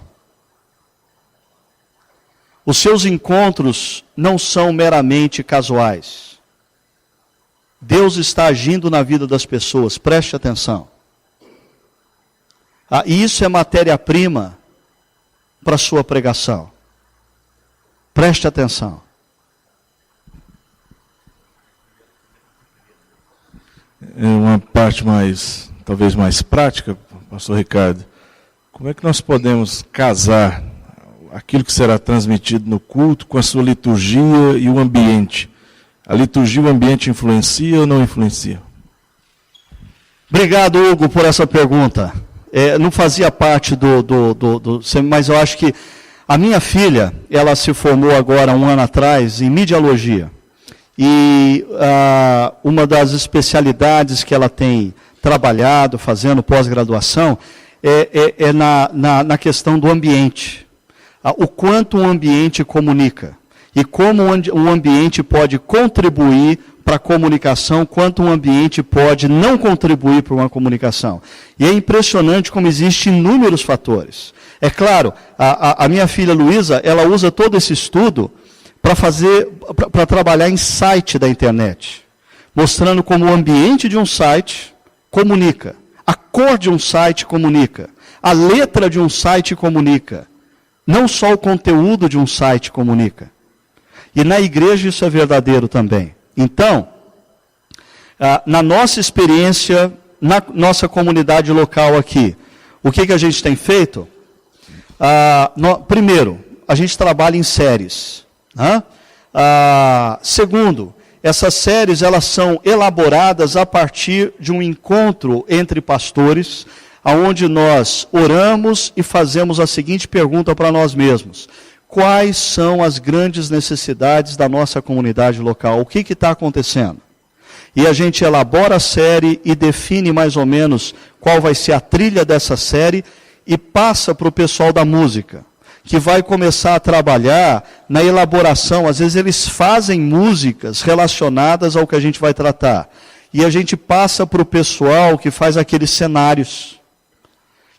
Os seus encontros não são meramente casuais. Deus está agindo na vida das pessoas, preste atenção. E isso é matéria-prima para a sua pregação. Preste atenção. É uma parte mais, talvez mais prática, pastor Ricardo. Como é que nós podemos casar aquilo que será transmitido no culto com a sua liturgia e o ambiente? A liturgia e o ambiente influencia ou não influencia? Obrigado, Hugo, por essa pergunta. Não fazia parte mas eu acho que a minha filha, ela se formou agora, 1 ano atrás, em mediologia. E uma das especialidades que ela tem trabalhado, fazendo pós-graduação, é na questão do ambiente. O quanto o ambiente comunica. E como um ambiente pode contribuir para a comunicação, quanto um ambiente pode não contribuir para uma comunicação. E é impressionante como existem inúmeros fatores. É claro, a minha filha Luísa, ela usa todo esse estudo para trabalhar em site da internet, mostrando como o ambiente de um site comunica, a cor de um site comunica, a letra de um site comunica, não só o conteúdo de um site comunica. E na igreja isso é verdadeiro também. Então, na nossa experiência, na nossa comunidade local aqui, o que a gente tem feito? Primeiro, a gente trabalha em séries. Segundo, essas séries elas são elaboradas a partir de um encontro entre pastores, onde nós oramos e fazemos a seguinte pergunta para nós mesmos. Quais são as grandes necessidades da nossa comunidade local? O que está acontecendo? E a gente elabora a série e define mais ou menos qual vai ser a trilha dessa série e passa para o pessoal da música, que vai começar a trabalhar na elaboração. Às vezes eles fazem músicas relacionadas ao que a gente vai tratar. E a gente passa para o pessoal que faz aqueles cenários,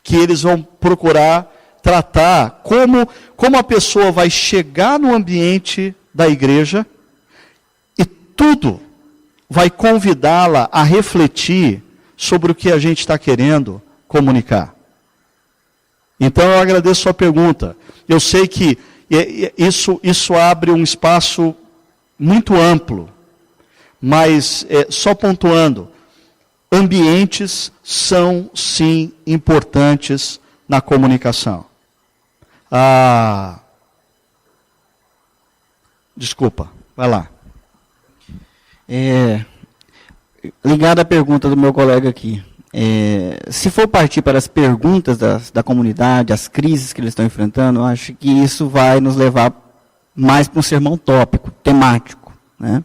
que eles vão procurar tratar como a pessoa vai chegar no ambiente da igreja e tudo vai convidá-la a refletir sobre o que a gente está querendo comunicar. Então eu agradeço a sua pergunta. Eu sei que isso abre um espaço muito amplo, mas só pontuando, ambientes são sim importantes na comunicação. Desculpa, vai lá. Ligado à pergunta do meu colega aqui, se for partir para as perguntas da comunidade, as crises que eles estão enfrentando, eu acho que isso vai nos levar mais para um sermão tópico, temático. Né?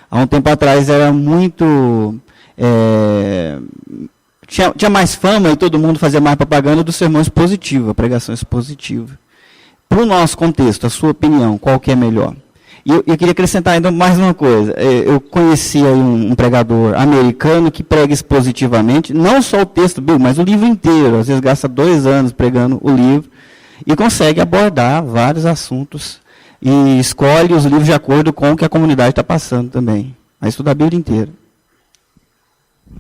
Há um tempo atrás era muito... Tinha mais fama e todo mundo fazia mais propaganda do sermão expositivo, a pregação expositiva. Para o nosso contexto, a sua opinião, qual que é melhor? E eu queria acrescentar ainda mais uma coisa. Eu conheci aí um pregador americano que prega expositivamente, não só o texto bíblico, mas o livro inteiro. Às vezes gasta 2 anos pregando o livro e consegue abordar vários assuntos e escolhe os livros de acordo com o que a comunidade está passando também. Mas estuda a Bíblia inteira.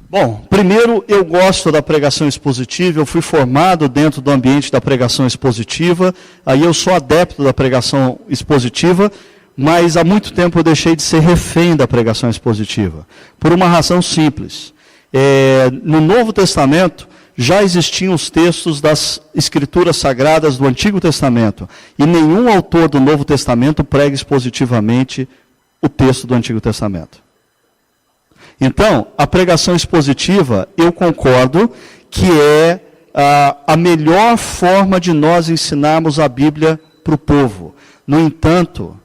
Bom, primeiro, eu gosto da pregação expositiva, eu fui formado dentro do ambiente da pregação expositiva, aí eu sou adepto da pregação expositiva, mas há muito tempo eu deixei de ser refém da pregação expositiva, por uma razão simples. No Novo Testamento, já existiam os textos das Escrituras Sagradas do Antigo Testamento, e nenhum autor do Novo Testamento prega expositivamente o texto do Antigo Testamento. Então, a pregação expositiva, eu concordo que é a melhor forma de nós ensinarmos a Bíblia para o povo. No entanto,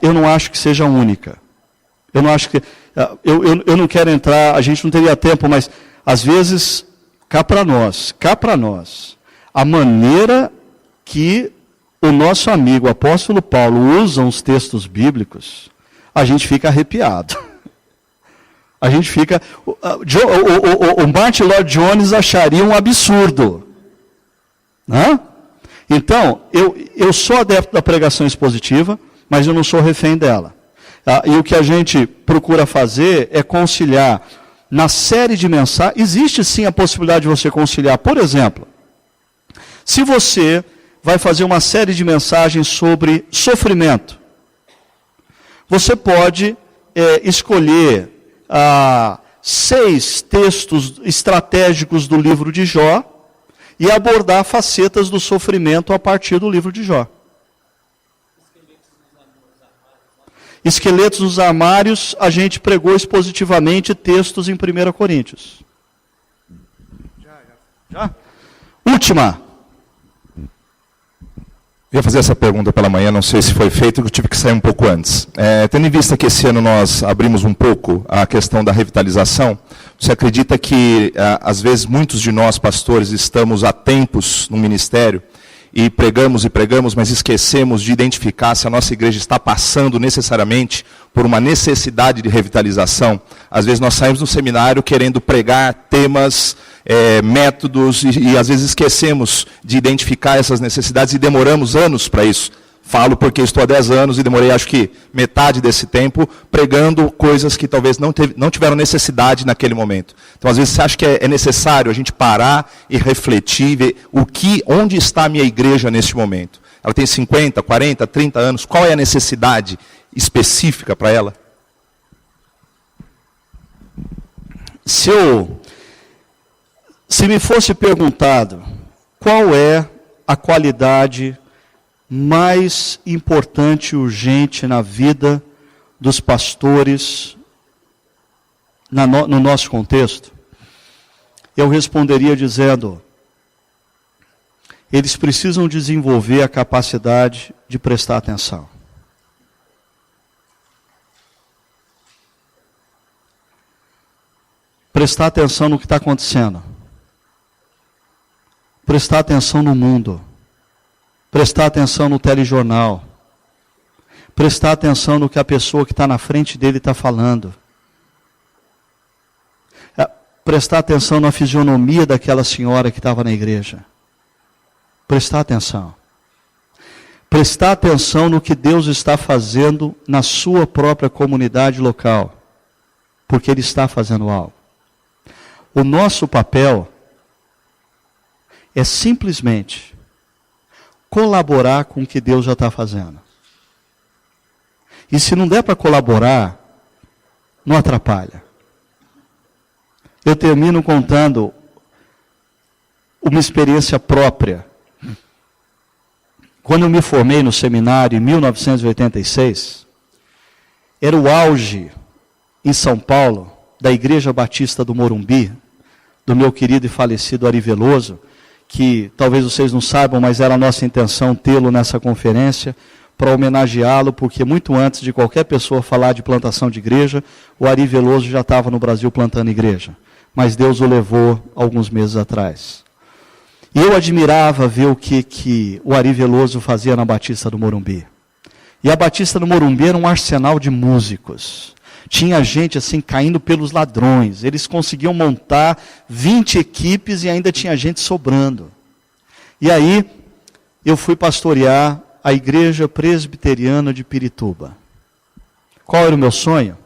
eu não acho que seja única. Eu não acho que... Eu não quero entrar, a gente não teria tempo, mas às vezes, cá para nós, a maneira que o nosso amigo, o apóstolo Paulo, usa os textos bíblicos, a gente fica arrepiado. A gente fica... O Martin Lloyd Jones acharia um absurdo. Né? Então, eu sou adepto da pregação expositiva, mas eu não sou refém dela. E o que a gente procura fazer é conciliar na série de mensagens. Existe sim a possibilidade de você conciliar. Por exemplo, se você vai fazer uma série de mensagens sobre sofrimento, você pode escolher 6 textos estratégicos do livro de Jó e abordar facetas do sofrimento a partir do livro de Jó. Esqueletos nos armários, a gente pregou expositivamente textos em 1 Coríntios. Já? Última. Eu ia fazer essa pergunta pela manhã, não sei se foi feito, eu tive que sair um pouco antes. Tendo em vista que esse ano nós abrimos um pouco a questão da revitalização, você acredita que, às vezes, muitos de nós, pastores, estamos há tempos no ministério e pregamos, mas esquecemos de identificar se a nossa igreja está passando necessariamente por uma necessidade de revitalização? Às vezes nós saímos do seminário querendo pregar temas, métodos, e às vezes esquecemos de identificar essas necessidades e demoramos anos para isso. Falo porque estou há 10 anos e demorei, acho que, metade desse tempo pregando coisas que talvez não tiveram necessidade naquele momento. Então, às vezes, você acha que é necessário a gente parar e refletir, ver onde está a minha igreja neste momento? Ela tem 50, 40, 30 anos, qual é a necessidade específica para ela? Se me fosse perguntado qual é a qualidade mais importante e urgente na vida dos pastores no nosso contexto, eu responderia dizendo: eles precisam desenvolver a capacidade de prestar atenção. Prestar atenção no que está acontecendo. Prestar atenção no mundo. Prestar atenção no telejornal. Prestar atenção no que a pessoa que está na frente dele está falando. Prestar atenção na fisionomia daquela senhora que estava na igreja. Prestar atenção. Prestar atenção no que Deus está fazendo na sua própria comunidade local. Porque Ele está fazendo algo. O nosso papel é simplesmente colaborar com o que Deus já está fazendo. E se não der para colaborar, não atrapalha. Eu termino contando uma experiência própria. Quando eu me formei no seminário em 1986, era o auge em São Paulo da Igreja Batista do Morumbi, do meu querido e falecido Ari Veloso, que talvez vocês não saibam, mas era a nossa intenção tê-lo nessa conferência, para homenageá-lo, porque muito antes de qualquer pessoa falar de plantação de igreja, o Ari Veloso já estava no Brasil plantando igreja. Mas Deus o levou alguns meses atrás. E eu admirava ver o que o Ari Veloso fazia na Batista do Morumbi. E a Batista do Morumbi era um arsenal de músicos. Tinha gente assim caindo pelos ladrões. Eles conseguiam montar 20 equipes e ainda tinha gente sobrando. E aí eu fui pastorear a Igreja Presbiteriana de Pirituba. Qual era o meu sonho?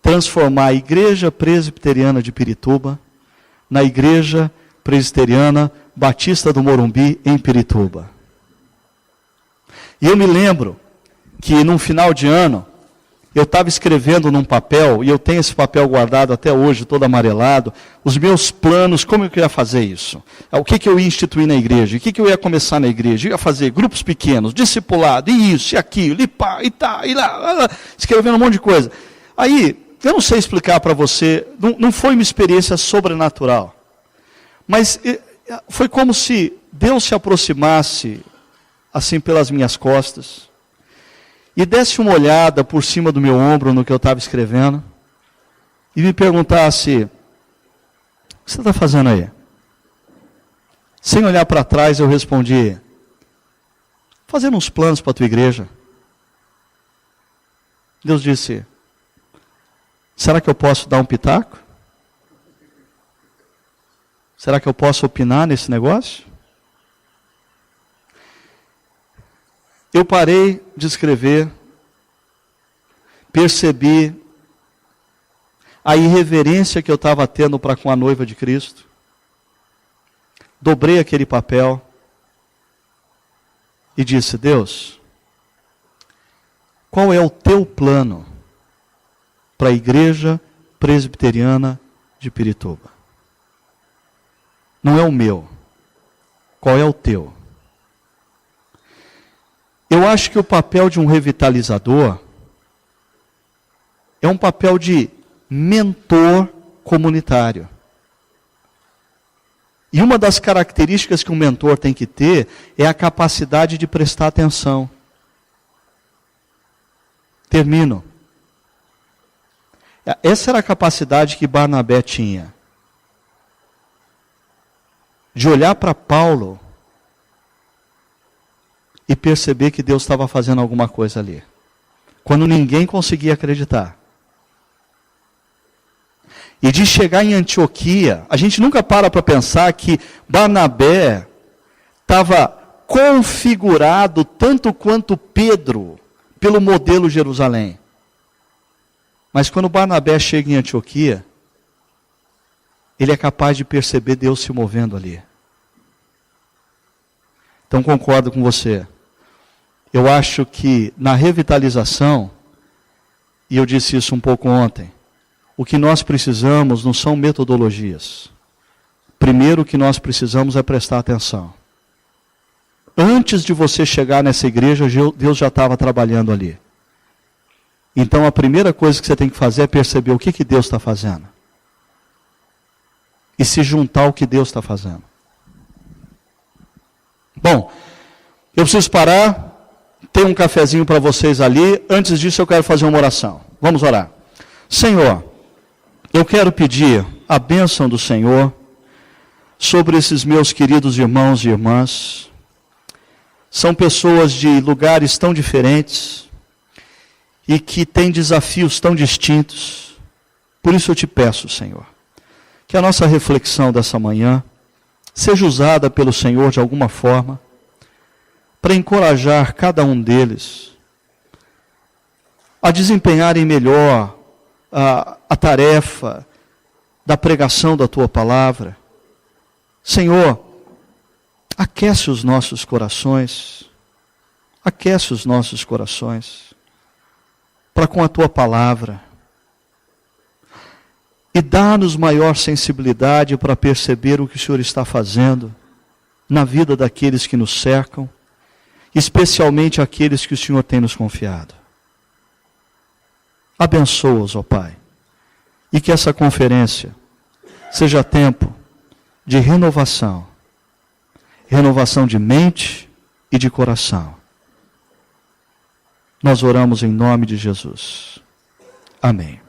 Transformar a Igreja Presbiteriana de Pirituba na Igreja Presbiteriana Batista do Morumbi em Pirituba. E eu me lembro que num final de ano, eu estava escrevendo num papel, e eu tenho esse papel guardado até hoje, todo amarelado, os meus planos, como eu ia fazer isso? O que eu ia instituir na igreja? O que eu ia começar na igreja? Eu ia fazer grupos pequenos, discipulado, e isso, e aquilo, e pá, e tá, e lá, escrevendo um monte de coisa. Aí, eu não sei explicar para você, não foi uma experiência sobrenatural, mas foi como se Deus se aproximasse, assim pelas minhas costas, e desse uma olhada por cima do meu ombro no que eu estava escrevendo, e me perguntasse, o que você está fazendo aí? Sem olhar para trás, eu respondi, fazendo uns planos para a tua igreja. Deus disse, será que eu posso dar um pitaco? Será que eu posso opinar nesse negócio? Eu parei de escrever, percebi a irreverência que eu estava tendo para com a noiva de Cristo, dobrei aquele papel e disse, Deus, qual é o teu plano para a Igreja Presbiteriana de Pirituba? Não é o meu, qual é o teu? Eu acho que o papel de um revitalizador é um papel de mentor comunitário. E uma das características que um mentor tem que ter é a capacidade de prestar atenção. Termino. Essa era a capacidade que Barnabé tinha. De olhar para Paulo e perceber que Deus estava fazendo alguma coisa ali. Quando ninguém conseguia acreditar. E de chegar em Antioquia, a gente nunca para pensar que Barnabé estava configurado tanto quanto Pedro pelo modelo Jerusalém. Mas quando Barnabé chega em Antioquia, ele é capaz de perceber Deus se movendo ali. Então concordo com você. Eu acho que na revitalização, e eu disse isso um pouco ontem, o que nós precisamos não são metodologias. Primeiro o que nós precisamos é prestar atenção. Antes de você chegar nessa igreja, Deus já estava trabalhando ali. Então a primeira coisa que você tem que fazer é perceber o que Deus está fazendo. E se juntar ao que Deus está fazendo. Bom, eu preciso parar. Tem um cafezinho para vocês ali. Antes disso eu quero fazer uma oração. Vamos orar. Senhor, eu quero pedir a bênção do Senhor sobre esses meus queridos irmãos e irmãs. São pessoas de lugares tão diferentes e que têm desafios tão distintos. Por isso eu te peço, Senhor, que a nossa reflexão dessa manhã seja usada pelo Senhor de alguma forma para encorajar cada um deles a desempenharem melhor a tarefa da pregação da Tua Palavra. Senhor, aquece os nossos corações, para com a Tua Palavra, e dá-nos maior sensibilidade para perceber o que o Senhor está fazendo na vida daqueles que nos cercam, especialmente aqueles que o Senhor tem nos confiado. Abençoa-os, ó Pai, e que essa conferência seja tempo de renovação de mente e de coração. Nós oramos em nome de Jesus. Amém.